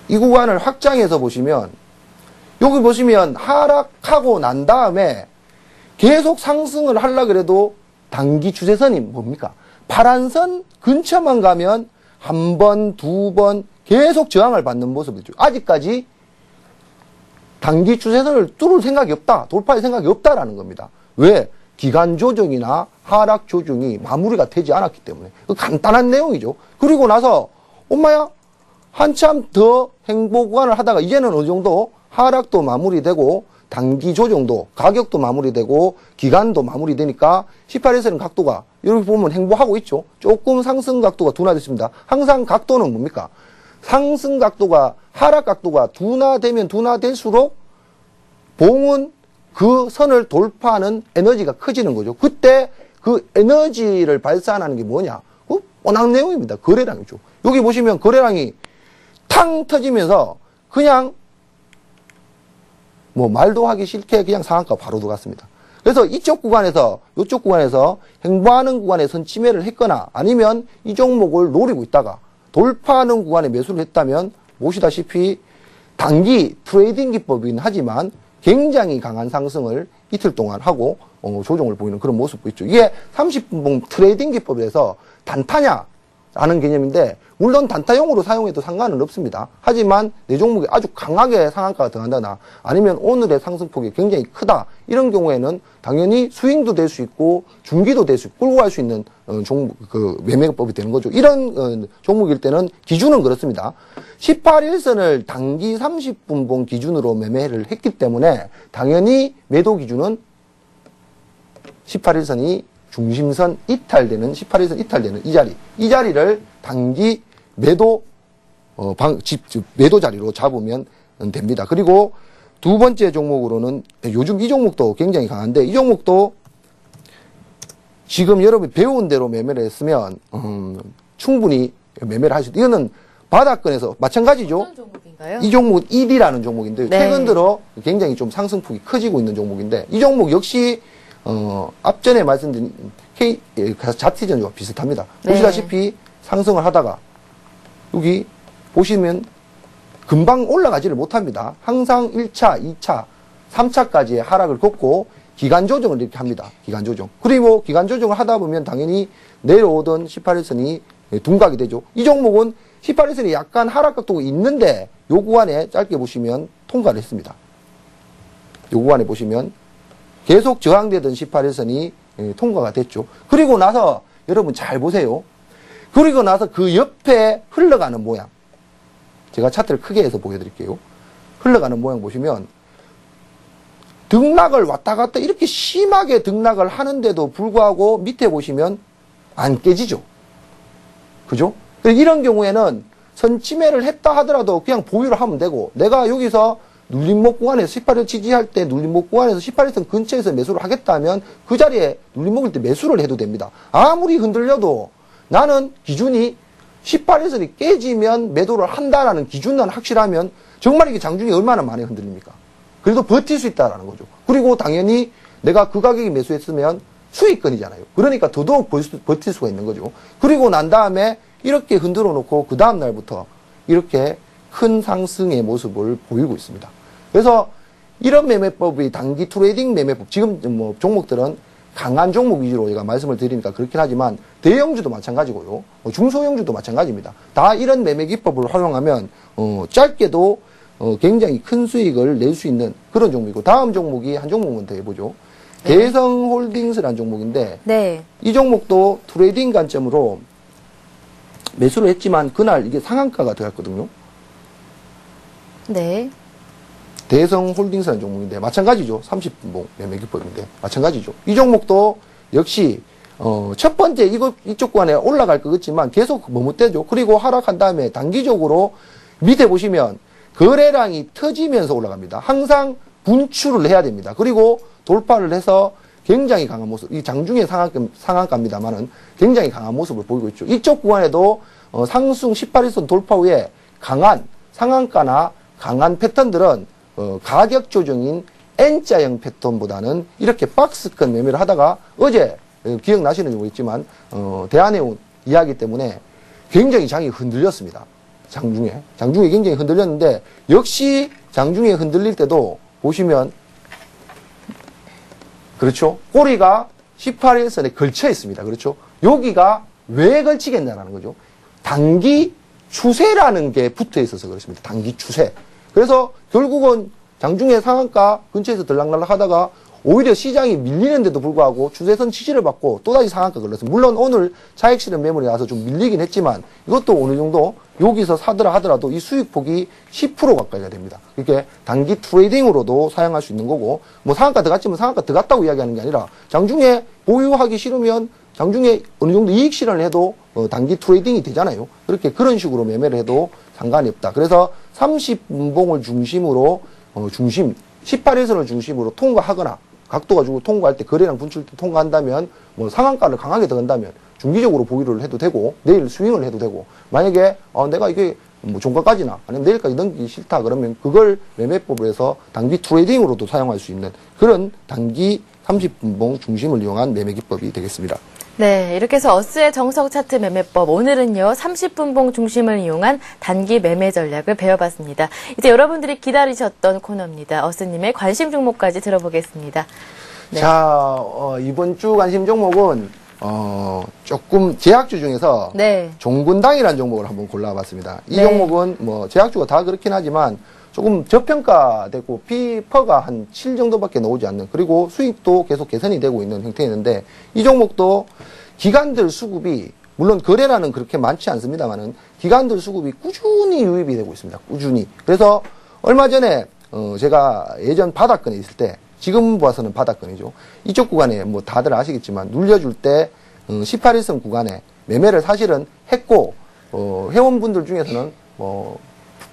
이 구간을 확장해서 보시면, 여기 보시면 하락하고 난 다음에 계속 상승을 하려고 해도 단기 추세선이 뭡니까? 파란 선 근처만 가면 한 번, 두 번 계속 저항을 받는 모습이죠. 아직까지 단기 추세선을 뚫을 생각이 없다. 돌파할 생각이 없다라는 겁니다. 왜? 기간 조정이나 하락 조정이 마무리가 되지 않았기 때문에. 간단한 내용이죠. 그리고 나서 엄마야 한참 더 행보 구간을 하다가 이제는 어느 정도 하락도 마무리되고 단기 조정도 가격도 마무리되고 기간도 마무리되니까 18일선 각도가 여기 보면 행보하고 있죠. 조금 상승 각도가 둔화됐습니다. 항상 각도는 뭡니까? 상승 각도가 하락 각도가 둔화될수록 봉은 그 선을 돌파하는 에너지가 커지는 거죠. 그때 그 에너지를 발산하는 게 뭐냐? 뻔한 내용입니다. 거래량이죠. 여기 보시면 거래량이 탕 터지면서 그냥 뭐 말도 하기 싫게 그냥 상한가 바로 들어갔습니다. 그래서 이쪽 구간에서 행보하는 구간에 선침해를 했거나 아니면 이 종목을 노리고 있다가 돌파하는 구간에 매수를 했다면 보시다시피 단기 트레이딩 기법이긴 하지만 굉장히 강한 상승을 이틀 동안 하고 조정을 보이는 그런 모습도 있죠. 이게 30분봉 트레이딩 기법에서 단타냐라는 개념인데 물론 단타용으로 사용해도 상관은 없습니다. 하지만 내 종목이 아주 강하게 상한가가 들어간다나 아니면 오늘의 상승폭이 굉장히 크다 이런 경우에는 당연히 스윙도 될 수 있고 중기도 될 수 있고 끌고 갈 수 있는 종목 그 매매법이 되는 거죠. 이런 종목일 때는 기준은 그렇습니다. 18일선을 단기 30분봉 기준으로 매매를 했기 때문에 당연히 매도 기준은 18일선이 중심선 이탈되는 18일선 이탈되는 이 자리를 단기 매도 매도 자리로 잡으면 됩니다. 그리고 두 번째 종목으로는 요즘 이 종목도 굉장히 강한데 이 종목도 지금 여러분이 배운 대로 매매를 했으면 충분히 매매를 할 수 있다. 이거는 바닥권에서 마찬가지죠. 어떤 종목인가요? 이 종목은 1위라는 종목인데 네. 최근 들어 굉장히 좀 상승폭이 커지고 있는 종목인데 이 종목 역시 앞전에 말씀드린 자티전자와 비슷합니다. 네. 보시다시피 상승을 하다가 여기 보시면 금방 올라가지를 못합니다. 항상 1차, 2차, 3차까지의 하락을 걷고 기간 조정을 이렇게 합니다. 기간 조정. 그리고 기간 조정을 하다 보면 당연히 내려오던 18일선이 둔각이 되죠. 이 종목은 18일선이 약간 하락 각도가 있는데 요 구간에 짧게 보시면 통과를 했습니다. 요 구간에 보시면 계속 저항되던 18일선이 통과가 됐죠. 그리고 나서 여러분 잘 보세요. 그리고 나서 그 옆에 흘러가는 모양. 제가 차트를 크게 해서 보여드릴게요. 흘러가는 모양 보시면 등락을 왔다 갔다 이렇게 심하게 등락을 하는데도 불구하고 밑에 보시면 안 깨지죠. 그죠? 이런 경우에는 선침해를 했다 하더라도 그냥 보유를 하면 되고 내가 여기서 눌림목 구간에서 18일 지지할 때 눌림목 구간에서 18일선 근처에서 매수를 하겠다면 그 자리에 눌림목일 때 매수를 해도 됩니다. 아무리 흔들려도 나는 기준이 18일선이 깨지면 매도를 한다라는 기준만 확실하면 정말 이게 장중에 얼마나 많이 흔들립니까? 그래도 버틸 수 있다라는 거죠. 그리고 당연히 내가 그 가격에 매수했으면 수익권이잖아요. 그러니까 더더욱 버틸 수가 있는 거죠. 그리고 난 다음에 이렇게 흔들어 놓고 그 다음 날부터 이렇게 큰 상승의 모습을 보이고 있습니다. 그래서 이런 매매법이 단기 트레이딩 매매법, 지금 뭐 종목들은 강한 종목 위주로 제가 말씀을 드리니까 그렇긴 하지만 대형주도 마찬가지고요. 중소형주도 마찬가지입니다. 다 이런 매매 기법을 활용하면 짧게도 굉장히 큰 수익을 낼 수 있는 그런 종목이고 다음 종목이 한 종목만 더 해보죠. 네. 대성홀딩스라는 종목인데 네. 이 종목도 트레이딩 관점으로 매수를 했지만 그날 이게 상한가가 되었거든요. 네. 대성홀딩스라는 종목인데 마찬가지죠. 30분봉 매매 기법인데 마찬가지죠. 이 종목도 역시 첫 번째 이쪽 구간에 올라갈 것 같지만 계속 머뭇대죠. 그리고 하락한 다음에 단기적으로 밑에 보시면 거래량이 터지면서 올라갑니다. 항상 분출을 해야 됩니다. 그리고 돌파를 해서 굉장히 강한 모습, 이 장중의 상한가입니다만은 굉장히 강한 모습을 보이고 있죠. 이쪽 구간에도 상승 18일선 돌파 후에 강한 상한가나 강한 패턴들은 가격 조정인 N자형 패턴보다는 이렇게 박스권 매매를 하다가 어제 기억나시는지 모르겠지만 대한해운 이야기 때문에 굉장히 장이 흔들렸습니다. 장중에 굉장히 흔들렸는데 역시 장중에 흔들릴 때도 보시면 그렇죠. 꼬리가 18일선에 걸쳐 있습니다. 그렇죠. 여기가 왜 걸치겠냐라는 거죠. 단기 추세라는 게 붙어 있어서 그렇습니다. 단기 추세. 그래서 결국은 장중에 상한가 근처에서 들락날락 하다가 오히려 시장이 밀리는데도 불구하고 추세선 지지를 받고 또다시 상한가 걸렸습니다. 물론 오늘 차익 실현 매물이 나서 좀 밀리긴 했지만 이것도 어느 정도 여기서 사더라 하더라도 이 수익폭이 10% 가까이가 됩니다. 이렇게 단기 트레이딩으로도 사용할 수 있는 거고 뭐 상한가 들어갔지만 상한가 들어갔다고 이야기하는 게 아니라 장중에 보유하기 싫으면 장중에 어느 정도 이익 실현을 해도 단기 트레이딩이 되잖아요. 그렇게 그런 식으로 매매를 해도 상관이 없다. 그래서 30분봉을 중심으로 18일선을 중심으로 통과하거나 각도가 주고 통과할 때 거래량 분출 때 통과한다면 뭐 상한가를 강하게 들어간다면 중기적으로 보유를 해도 되고 내일 스윙을 해도 되고 만약에 내가 이게 뭐 종가까지나 아니면 내일까지 넘기기 싫다 그러면 그걸 매매법을 해서 단기 트레이딩으로도 사용할 수 있는 그런 단기 30분봉 중심을 이용한 매매 기법이 되겠습니다. 네, 이렇게 해서 어스의 정석 차트 매매법 오늘은요 30분봉 중심을 이용한 단기 매매 전략을 배워봤습니다. 이제 여러분들이 기다리셨던 코너입니다. 어스님의 관심 종목까지 들어보겠습니다. 네. 자, 이번 주 관심 종목은 조금 제약주 중에서 네. 종근당이라는 종목을 한번 골라봤습니다. 이 네. 종목은 뭐 제약주가 다 그렇긴 하지만 조금 저평가되고 P/P가 한 7 정도밖에 나오지 않는 그리고 수익도 계속 개선이 되고 있는 형태였는데 이 종목도 기관들 수급이 물론 거래량은 그렇게 많지 않습니다만은 기관들 수급이 꾸준히 유입이 되고 있습니다. 꾸준히. 그래서 얼마 전에 제가 예전 바닥권에 있을 때 지금 봐서는 바닥권이죠. 이쪽 구간에 뭐 다들 아시겠지만 눌려줄 때 18일선 구간에 매매를 사실은 했고 회원분들 중에서는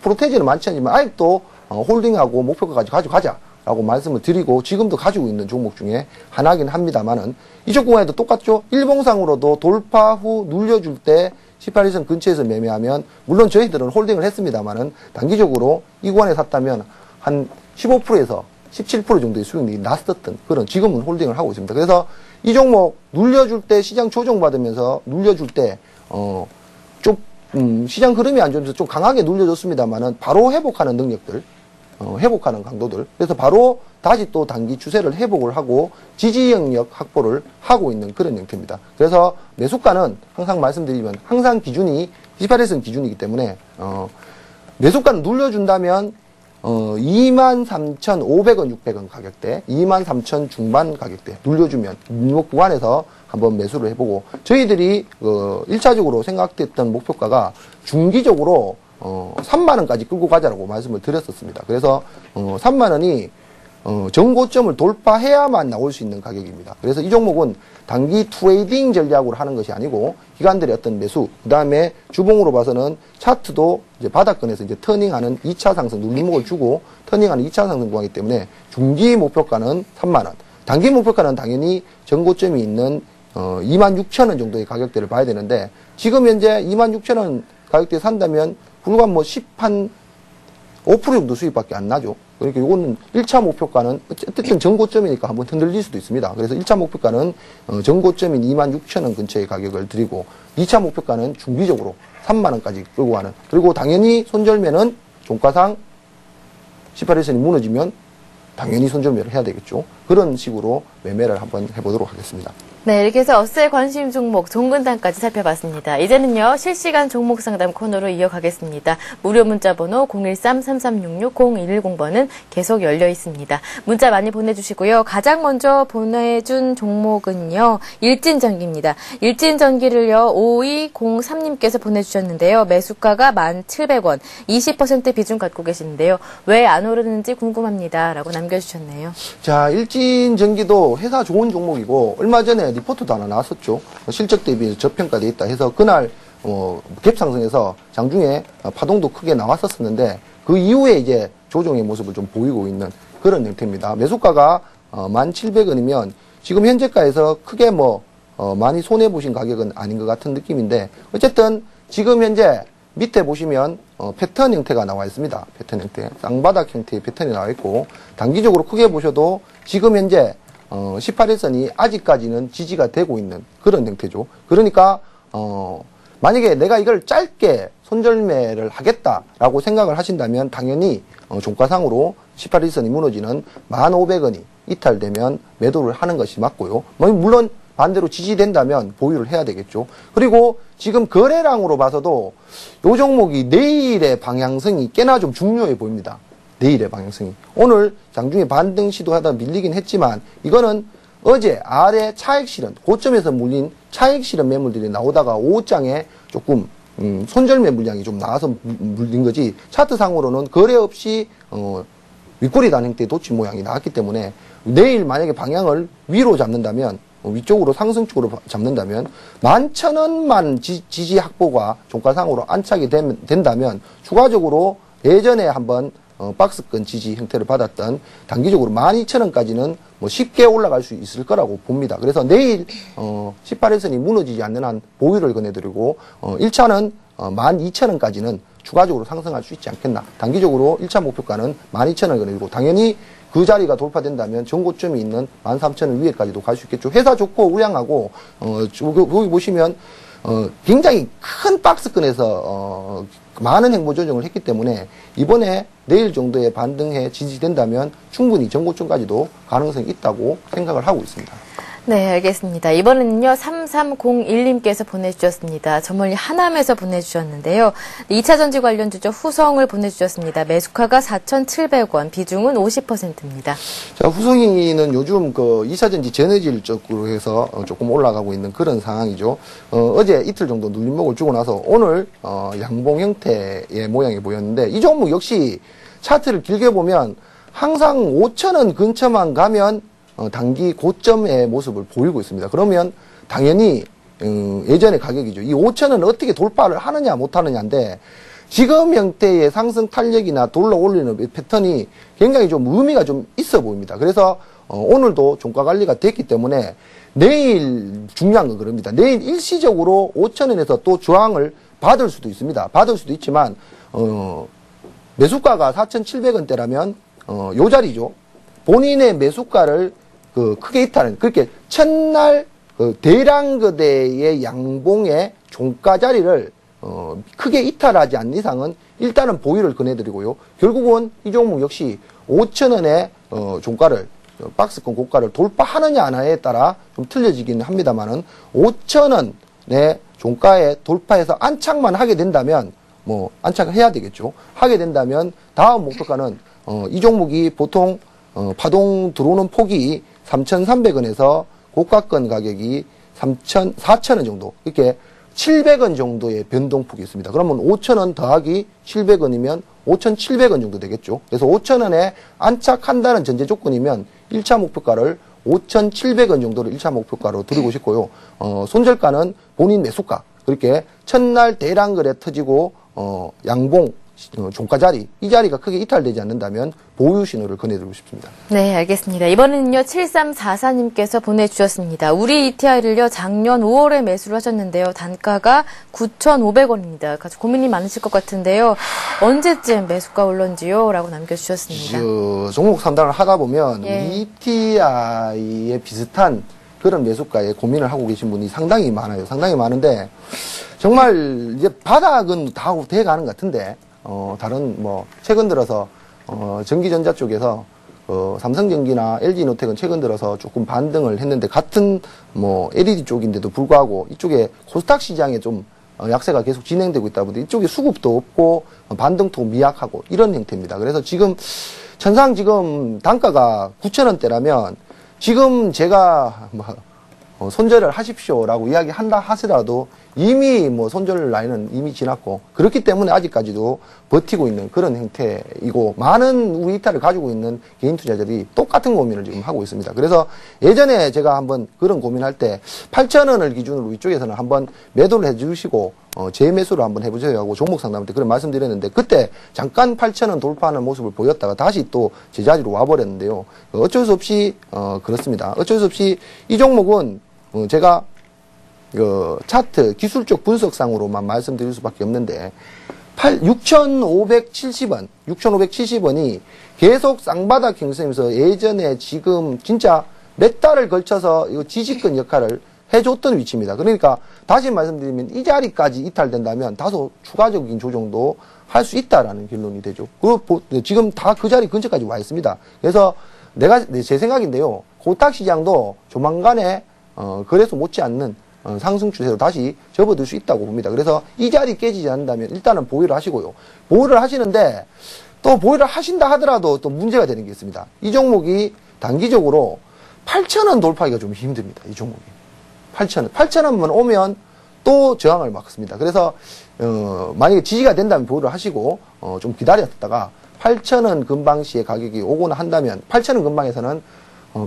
프로테이지는 많지 않지만 아직도 홀딩하고 목표가까지 가져가자라고 말씀을 드리고 지금도 가지고 있는 종목 중에 하나긴 합니다만은 이쪽 구간에도 똑같죠. 일봉상으로도 돌파 후 눌려줄 때 18일선 근처에서 매매하면 물론 저희들은 홀딩을 했습니다만은 단기적으로 이 구간에 샀다면 한 15%에서 17% 정도의 수익률이 났었던 그런 지금은 홀딩을 하고 있습니다. 그래서 이 종목 눌려줄 때 시장 조정받으면서 눌려줄 때 시장 흐름이 안 좋으면서 좀 강하게 눌려줬습니다만은 바로 회복하는 능력들, 회복하는 강도들. 그래서 바로 다시 또 단기 추세를 회복을 하고 지지 영역 확보를 하고 있는 그런 형태입니다. 그래서 매수가는 항상 말씀드리면 항상 기준이 18일선 기준이기 때문에 매수가는 눌려준다면 23,500원, 600원 가격대, 23,000 중반 가격대 눌려주면 이 구간에서 한번 매수를 해보고 저희들이 1차적으로 생각했던 목표가가 중기적으로 3만원까지 끌고 가자라고 말씀을 드렸었습니다. 그래서 3만원이 전고점을 돌파해야만 나올 수 있는 가격입니다. 그래서 이 종목은 단기 트레이딩 전략으로 하는 것이 아니고 기관들의 어떤 매수, 그 다음에 주봉으로 봐서는 차트도 이제 바닥권에서 이제 터닝하는 2차 상승, 눌림목을 주고 터닝하는 2차 상승 구간이기 때문에 중기 목표가는 3만원, 단기 목표가는 당연히 전고점이 있는 26,000원 정도의 가격대를 봐야 되는데 지금 현재 26,000원 가격대에 산다면 불과 뭐 5% 정도 수익밖에 안 나죠. 그러니까 이거는 1차 목표가는 어쨌든 전고점이니까 한번 흔들릴 수도 있습니다. 그래서 1차 목표가는 전고점인 26,000원 근처의 가격을 드리고 2차 목표가는 중기적으로 3만원까지 끌고 가는 그리고 당연히 손절매는 종가상 18일선이 무너지면 당연히 손절매를 해야 되겠죠. 그런 식으로 매매를 한번 해보도록 하겠습니다. 네, 이렇게 해서 어스의 관심 종목, 종근당까지 살펴봤습니다. 이제는요, 실시간 종목 상담 코너로 이어가겠습니다. 무료 문자 번호 013-3366-0110번은 계속 열려 있습니다. 문자 많이 보내주시고요. 가장 먼저 보내준 종목은요, 일진전기입니다. 일진전기를요, 5203님께서 보내주셨는데요. 매수가가 1,700원, 20% 비중 갖고 계시는데요. 왜 안 오르는지 궁금합니다. 라고 남겨주셨네요. 자, 일진전기도 회사 좋은 종목이고, 얼마 전에 리포트도 하나 나왔었죠. 실적 대비 저평가돼 있다 해서 그날 갭 상승해서 장중에 파동도 크게 나왔었는데 그 이후에 이제 조정의 모습을 좀 보이고 있는 그런 형태입니다. 매수가가 1,700원이면 지금 현재가에서 크게 많이 손해 보신 가격은 아닌 것 같은 느낌인데 어쨌든 지금 현재 밑에 보시면 패턴 형태가 나와 있습니다. 패턴 형태, 쌍바닥 형태의 패턴이 나와 있고 단기적으로 크게 보셔도 지금 현재 18일선이 아직까지는 지지가 되고 있는 그런 형태죠. 그러니까 만약에 내가 이걸 짧게 손절매를 하겠다라고 생각을 하신다면 당연히 종가상으로 18일선이 무너지는 1,500원이 이탈되면 매도를 하는 것이 맞고요. 물론 반대로 지지된다면 보유를 해야 되겠죠. 그리고 지금 거래량으로 봐서도 이 종목이 내일의 방향성이 꽤나 좀 중요해 보입니다. 내일의 방향성이. 오늘 장중에 반등 시도하다 밀리긴 했지만 이거는 어제 아래 차익 실현, 고점에서 물린 차익 실현 매물들이 나오다가 오후장에 조금 손절매 물량이 좀 나와서 물린 거지 차트상으로는 거래 없이 윗꼬리 단 형태의 도치 모양이 나왔기 때문에 내일 만약에 방향을 위로 잡는다면 위쪽으로 상승 쪽으로 잡는다면 11,000원만 지지 확보가 종가상으로 안착이 된다면 추가적으로 예전에 한번 박스권 지지 형태를 받았던 단기적으로 12,000원까지는 쉽게 올라갈 수 있을 거라고 봅니다. 그래서 내일 18일선이 무너지지 않는 한 보유를 권해드리고 1차는 12,000원까지는 추가적으로 상승할 수 있지 않겠나. 단기적으로 1차 목표가는 12,000원 권해드리고 당연히 그 자리가 돌파된다면 전고점이 있는 13,000원 위에까지도 갈 수 있겠죠. 회사 좋고 우량하고 거기 보시면 굉장히 큰 박스권에서 많은 행보 조정을 했기 때문에 이번에 내일 정도에 반등해 지지된다면 충분히 전고점까지도 가능성이 있다고 생각을 하고 있습니다. 네, 알겠습니다. 이번에는요, 3301님께서 보내주셨습니다. 저 멀리 하남에서 보내주셨는데요. 2차전지 관련주죠. 후성을 보내주셨습니다. 매수가가 4,700원, 비중은 50%입니다. 자, 후성이는 요즘 2차전지 제너질 쪽으로 해서 조금 올라가고 있는 그런 상황이죠. 어제 이틀 정도 눌림목을 주고 나서 오늘 양봉 형태의 모양이 보였는데 이 종목 역시 차트를 길게 보면 항상 5,000원 근처만 가면 단기 고점의 모습을 보이고 있습니다. 그러면 당연히 예전의 가격이죠. 이 5,000원을 어떻게 돌파를 하느냐 못하느냐인데 지금 형태의 상승 탄력이나 돌러 올리는 패턴이 굉장히 좀 의미가 좀 있어 보입니다. 그래서 오늘도 종가 관리가 됐기 때문에 내일 중요한 건 그럽니다. 내일 일시적으로 5,000원에서 또 저항을 받을 수도 있습니다. 받을 수도 있지만 매수가가 4,700원대라면 요 자리죠. 본인의 매수가를 크게 이탈은 그렇게 첫날 대량거대의 양봉의 종가 자리를 크게 이탈하지 않는 이상은 일단은 보유를 권해드리고요. 결국은 이 종목 역시 5,000원의 종가를 박스권 고가를 돌파하느냐 안 하느냐에 따라 좀 틀려지기는 합니다만은 5,000원의 종가에 돌파해서 안착만 하게 된다면 안착을 해야 되겠죠. 하게 된다면 다음 목표가는 이 종목이 보통 파동 들어오는 폭이 3,300원에서 고가권 가격이 4,000원 정도, 이렇게 700원 정도의 변동폭이 있습니다. 그러면 5,000원 더하기 700원이면 5,700원 정도 되겠죠. 그래서 5,000원에 안착한다는 전제 조건이면 1차 목표가를 5,700원 정도를 1차 목표가로 드리고 싶고요. 손절가는 본인 매수가, 그렇게 첫날 대량거래 터지고 양봉 종가 자리, 이 자리가 크게 이탈되지 않는다면 보유 신호를 권해드리고 싶습니다. 네, 알겠습니다. 이번에는요, 7344님께서 보내주셨습니다. 우리 ETI를요, 작년 5월에 매수를 하셨는데요. 단가가 9,500원입니다. 아주 고민이 많으실 것 같은데요. 언제쯤 매수가 올런지요? 라고 남겨주셨습니다. 종목 상담을 하다 보면 ETI에 비슷한 그런 매수가에 고민을 하고 계신 분이 상당히 많아요. 상당히 많은데 정말 이제 바닥은 다 돼 가는 것 같은데 다른 최근 들어서 전기전자 쪽에서 삼성전기나 LG노텍은 최근 들어서 조금 반등을 했는데 같은 뭐 LED 쪽인데도 불구하고 이쪽에 코스닥 시장에 좀 약세가 계속 진행되고 있다 보니 이쪽에 수급도 없고 반등도 미약하고 이런 형태입니다. 그래서 지금 천상 지금 단가가 9,000원대라면 지금 제가 손절을 하십시오라고 이야기한다 하더라도 이미 뭐 손절 라인은 이미 지났고 그렇기 때문에 아직까지도 버티고 있는 그런 형태이고 많은 우리 이탈을 가지고 있는 개인 투자자들이 똑같은 고민을 지금 하고 있습니다. 그래서 예전에 제가 한번 그런 고민할 때 8,000원을 기준으로 이쪽에서는 한번 매도를 해주시고 재매수를 한번 해보세요 하고 종목 상담할 때 그런 말씀드렸는데 그때 잠깐 8,000원 돌파하는 모습을 보였다가 다시 또 제자리로 와버렸는데요. 어쩔 수 없이 그렇습니다. 어쩔 수 없이 이 종목은 제가 차트 기술적 분석상으로만 말씀드릴 수밖에 없는데 6,570원이 계속 쌍바닥 형성에서 예전에 지금 진짜 몇 달을 걸쳐서 이 지지권 역할을 해줬던 위치입니다. 그러니까 다시 말씀드리면 이 자리까지 이탈된다면 다소 추가적인 조정도 할 수 있다라는 결론이 되죠. 그리고 지금 다 그 자리 근처까지 와 있습니다. 그래서 제 생각인데요. 코스닥 시장도 조만간에 그래서 못지않는 상승 추세로 다시 접어들 수 있다고 봅니다. 그래서 이 자리 깨지지 않는다면 일단은 보유를 하시고요. 보유를 하시는데 또 보유를 하신다 하더라도 또 문제가 되는 게 있습니다. 이 종목이 단기적으로 8,000원 돌파하기가 좀 힘듭니다. 이 종목이. 8,000원만 오면 또 저항을 막습니다. 그래서 만약에 지지가 된다면 보유를 하시고 좀 기다렸다가 8,000원 근방시의 가격이 오거나 한다면 8,000원 근방에서는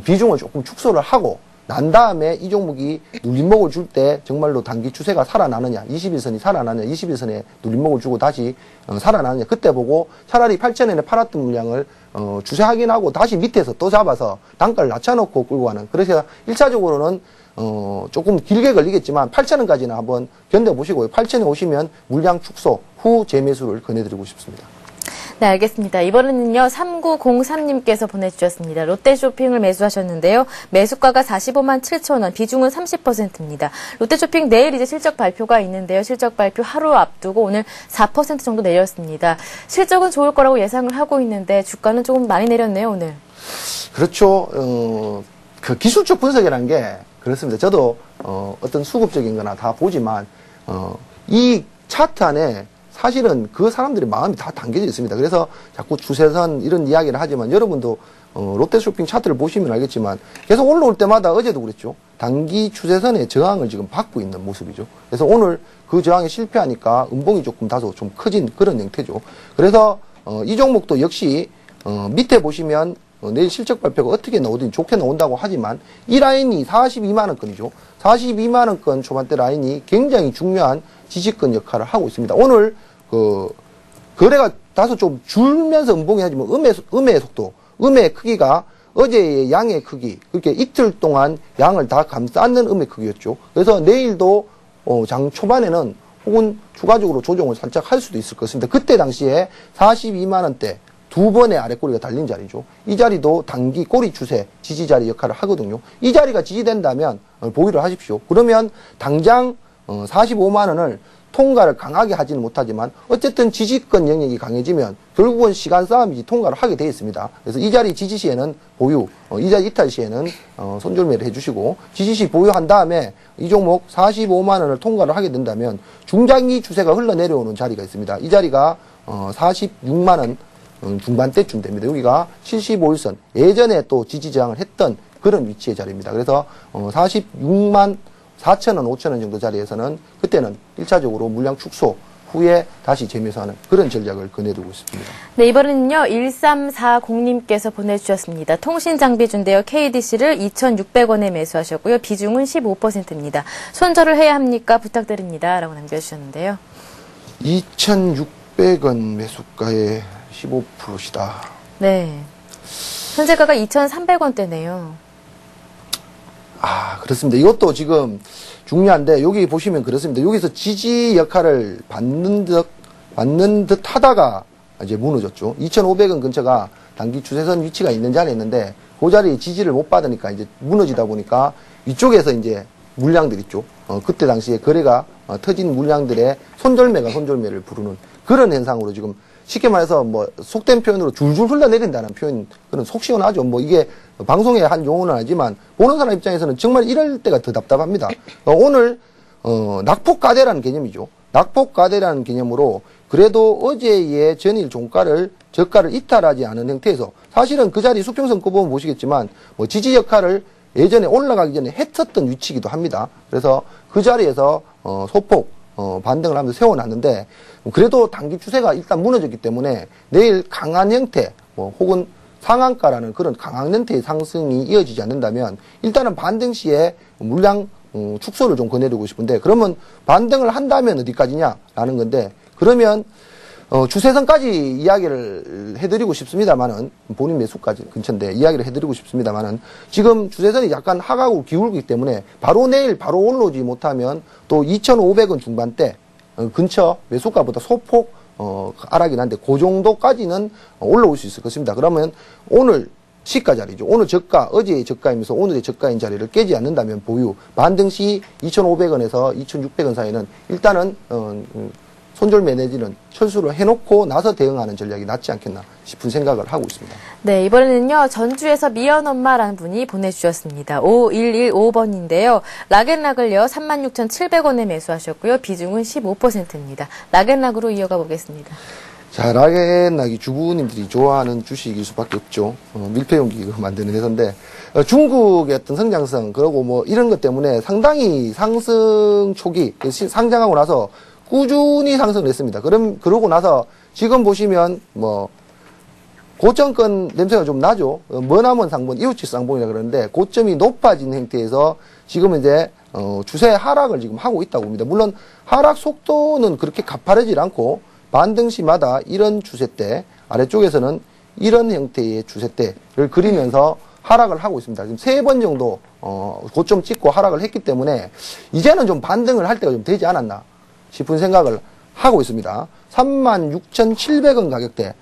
비중을 조금 축소를 하고 난 다음에 이 종목이 눌림목을 줄 때 정말로 단기 추세가 살아나느냐 21선이 살아나느냐 21선에 눌림목을 주고 다시 살아나느냐 그때 보고 차라리 8,000원에 팔았던 물량을 추세 확인하고 다시 밑에서 또 잡아서 단가를 낮춰놓고 끌고 가는 그래서 1차적으로는 조금 길게 걸리겠지만 8,000원까지는 한번 견뎌보시고요. 8,000원 오시면 물량 축소 후 재매수를 권해드리고 싶습니다. 네, 알겠습니다. 이번에는요, 3903님께서 보내주셨습니다. 롯데쇼핑을 매수하셨는데요. 매수가가 45만 7천원, 비중은 30%입니다. 롯데쇼핑 내일 이제 실적 발표가 있는데요. 실적 발표 하루 앞두고 오늘 4% 정도 내렸습니다. 실적은 좋을 거라고 예상을 하고 있는데 주가는 조금 많이 내렸네요, 오늘. 그렇죠. 그 기술적 분석이라는 게 그렇습니다. 저도 어떤 수급적인 거나 다 보지만 이 차트 안에 사실은 그 사람들의 마음이 다 담겨져 있습니다. 그래서 자꾸 추세선 이런 이야기를 하지만 여러분도 롯데쇼핑 차트를 보시면 알겠지만 계속 올라올 때마다 어제도 그랬죠. 단기 추세선의 저항을 지금 받고 있는 모습이죠. 그래서 오늘 그 저항에 실패하니까 음봉이 조금 다소 좀 커진 그런 형태죠. 그래서 이 종목도 역시 밑에 보시면 내일 실적 발표가 어떻게 나오든 좋게 나온다고 하지만 이 라인이 42만원권이죠. 42만원권 초반대 라인이 굉장히 중요한 지지권 역할을 하고 있습니다. 오늘 거래가 다소 좀 줄면서 음봉이 하지만 음의 속도, 음의 크기가 어제의 양의 크기, 그렇게 이틀 동안 양을 다 감싸는 음의 크기였죠. 그래서 내일도 장 초반에는 혹은 추가적으로 조정을 살짝 할 수도 있을 것입니다. 그때 당시에 42만원대 두 번의 아랫꼬리가 달린 자리죠. 이 자리도 단기 꼬리 추세 지지 자리 역할을 하거든요. 이 자리가 지지된다면 보유를 하십시오. 그러면 당장 45만원을 통과를 강하게 하지는 못하지만 어쨌든 지지권 영역이 강해지면 결국은 시간 싸움이지 통과를 하게 되어 있습니다. 그래서 이 자리 지지 시에는 보유, 이 자리 이탈 시에는 손절매를 해주시고 지지 시 보유한 다음에 이 종목 45만원을 통과를 하게 된다면 중장기 추세가 흘러내려오는 자리가 있습니다. 이 자리가 46만원 중반대쯤 됩니다. 여기가 75일선 예전에 또 지지 저항을 했던 그런 위치의 자리입니다. 그래서 46만 4,000원, 5,000원 정도 자리에서는 그때는 1차적으로 물량 축소 후에 다시 재매수하는 그런 전략을 권해두고 있습니다. 네, 이번에는요. 1340님께서 보내주셨습니다. 통신장비주인데요. KDC를 2,600원에 매수하셨고요. 비중은 15%입니다. 손절을 해야 합니까? 부탁드립니다. 라고 남겨주셨는데요. 2,600원 매수가의 15%시다. 네. 현재가가 2,300원대네요. 그렇습니다. 이것도 지금 중요한데 여기 보시면 그렇습니다. 여기서 지지 역할을 받는 듯 하다가 이제 무너졌죠. 2,500원 근처가 단기 추세선 위치가 있는 자리에 있는데 그 자리에 지지를 못 받으니까 이제 무너지다 보니까 이쪽에서 이제 물량들 있죠. 그때 당시에 거래가 터진 물량들의 손절매가 손절매를 부르는 그런 현상으로 지금 쉽게 말해서 뭐 속된 표현으로 줄줄 흘러내린다는 표현, 그런 속 시원하죠. 뭐 이게 방송의 한 용어는 아니지만 보는 사람 입장에서는 정말 이럴 때가 더 답답합니다. 오늘 낙폭과대라는 개념이죠. 낙폭과대라는 개념으로 그래도 어제의 전일 저가를 이탈하지 않은 형태에서 사실은 그 자리 수평선 꼽으면 보시겠지만 뭐 지지 역할을 예전에 올라가기 전에 했었던 위치이기도 합니다. 그래서 그 자리에서 소폭 반등을 하면서 세워놨는데 그래도 단기 추세가 일단 무너졌기 때문에 내일 강한 형태 혹은 상한가라는 그런 강한 형태의 상승이 이어지지 않는다면 일단은 반등 시에 물량 축소를 좀 권해드리고 싶은데 그러면 반등을 한다면 어디까지냐라는 건데 그러면 주세선까지 이야기를 해드리고 싶습니다만은 본인 매수까지 근처인데 이야기를 해드리고 싶습니다만은 지금 주세선이 약간 하강으로 기울기 때문에 바로 내일 바로 올라오지 못하면 또 2,500원 중반대 근처 매수가보다 소폭 하락이 난데 그 정도까지는 올라올 수 있을 것입니다. 그러면 오늘 시가 자리죠. 오늘 저가, 어제의 저가이면서 오늘의 저가인 자리를 깨지 않는다면 보유, 반등 시 2,500원에서 2,600원 사이는 일단은 손절 매니지는 철수를 해놓고 나서 대응하는 전략이 낫지 않겠나 싶은 생각을 하고 있습니다. 네, 이번에는요. 전주에서 미연 엄마라는 분이 보내주셨습니다. 5115번인데요. 락앤락을요. 36,700원에 매수하셨고요. 비중은 15%입니다. 락앤락으로 이어가 보겠습니다. 자, 락앤락이 주부님들이 좋아하는 주식일 수밖에 없죠. 밀폐용기 만드는 회사인데 중국의 어떤 성장성 그리고 뭐 이런 것 때문에 상당히 상승 초기 상장하고 나서 꾸준히 상승을 했습니다. 그러고 나서 지금 보시면 뭐 고점권 냄새가 좀 나죠. 머나먼 상봉, 이웃집 상봉이라 그러는데 고점이 높아진 형태에서 지금 이제 추세 하락을 지금 하고 있다고 봅니다. 물론 하락 속도는 그렇게 가파르질 않고 반등 시마다 이런 추세대, 아래쪽에서는 이런 형태의 추세대를 그리면서 하락을 하고 있습니다. 지금 3번 정도 고점 찍고 하락을 했기 때문에 이제는 좀 반등을 할 때가 좀 되지 않았나 싶은 생각을 하고 있습니다. 36,700원 가격대.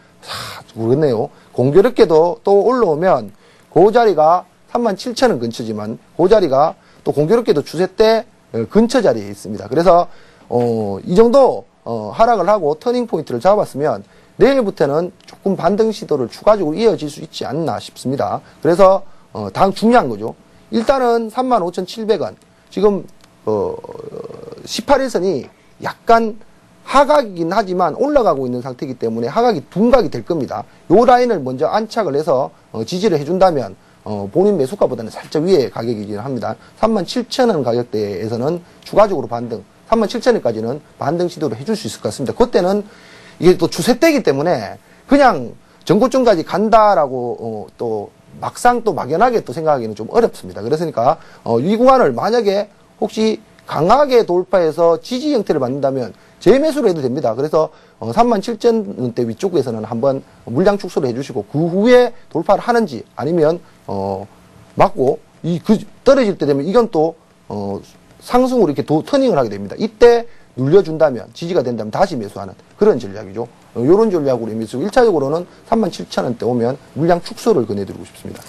모르겠네요. 공교롭게도 또 올라오면 그 자리가 37,000원 근처지만 그 자리가 또 공교롭게도 추세대 근처 자리에 있습니다. 그래서 이 정도 하락을 하고 터닝 포인트를 잡았으면 내일부터는 조금 반등 시도를 추가적으로 이어질 수 있지 않나 싶습니다. 그래서 중요한 거죠. 일단은 35,700원. 지금 18일선이 약간 하락이긴 하지만 올라가고 있는 상태이기 때문에 하락이 둔각이 될 겁니다. 요 라인을 먼저 안착을 해서 지지를 해준다면 본인 매수가보다는 살짝 위에 가격이긴 합니다. 37,000원 가격대에서는 추가적으로 반등, 37,000원까지는 반등 시도를 해줄 수 있을 것 같습니다. 그때는 이게 또 추세대이기 때문에 그냥 전고점까지 간다라고 또 막상 또 막연하게 또 생각하기는 좀 어렵습니다. 그랬으니까 이 구간을 만약에 혹시 강하게 돌파해서 지지 형태를 만든다면 재매수를 해도 됩니다. 그래서 37,000원대 위쪽에서는 한번 물량 축소를 해주시고 그 후에 돌파를 하는지 아니면 맞고 떨어질 때 되면 이건 또 상승으로 이렇게 터닝을 하게 됩니다. 이때 눌려준다면 지지가 된다면 다시 매수하는 그런 전략이죠. 이런 전략으로 매수 1차적으로는 37,000원대 오면 물량 축소를 권해드리고 싶습니다.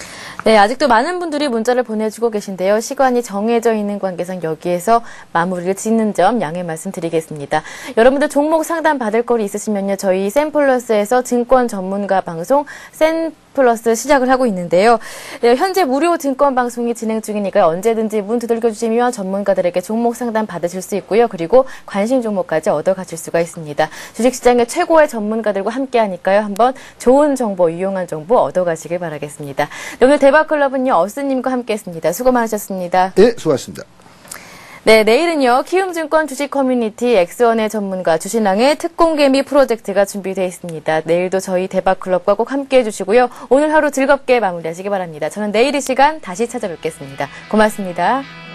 네, 아직도 많은 분들이 문자를 보내주고 계신데요. 시간이 정해져 있는 관계상 여기에서 마무리를 짓는 점 양해 말씀드리겠습니다. 여러분들 종목 상담 받을 거리 있으시면요. 저희 샘플러스에서 증권 전문가 방송 샘플러스 시작을 하고 있는데요. 네, 현재 무료 증권 방송이 진행 중이니까 언제든지 문 두들겨 주시면 전문가들에게 종목 상담 받으실 수 있고요. 그리고 관심 종목까지 얻어가실 수가 있습니다. 주식시장의 최고의 전문가들과 함께하니까요. 한번 좋은 정보, 유용한 정보 얻어가시길 바라겠습니다. 네, 오늘 대박클럽은요. 어스님과 함께했습니다. 수고 많으셨습니다. 네, 수고하셨습니다. 네, 내일은요. 키움증권 주식 커뮤니티 엑스원의 전문가 주신랑의 특공개미 프로젝트가 준비되어 있습니다. 내일도 저희 대박클럽과 꼭 함께해 주시고요. 오늘 하루 즐겁게 마무리하시기 바랍니다. 저는 내일 이 시간 다시 찾아뵙겠습니다. 고맙습니다.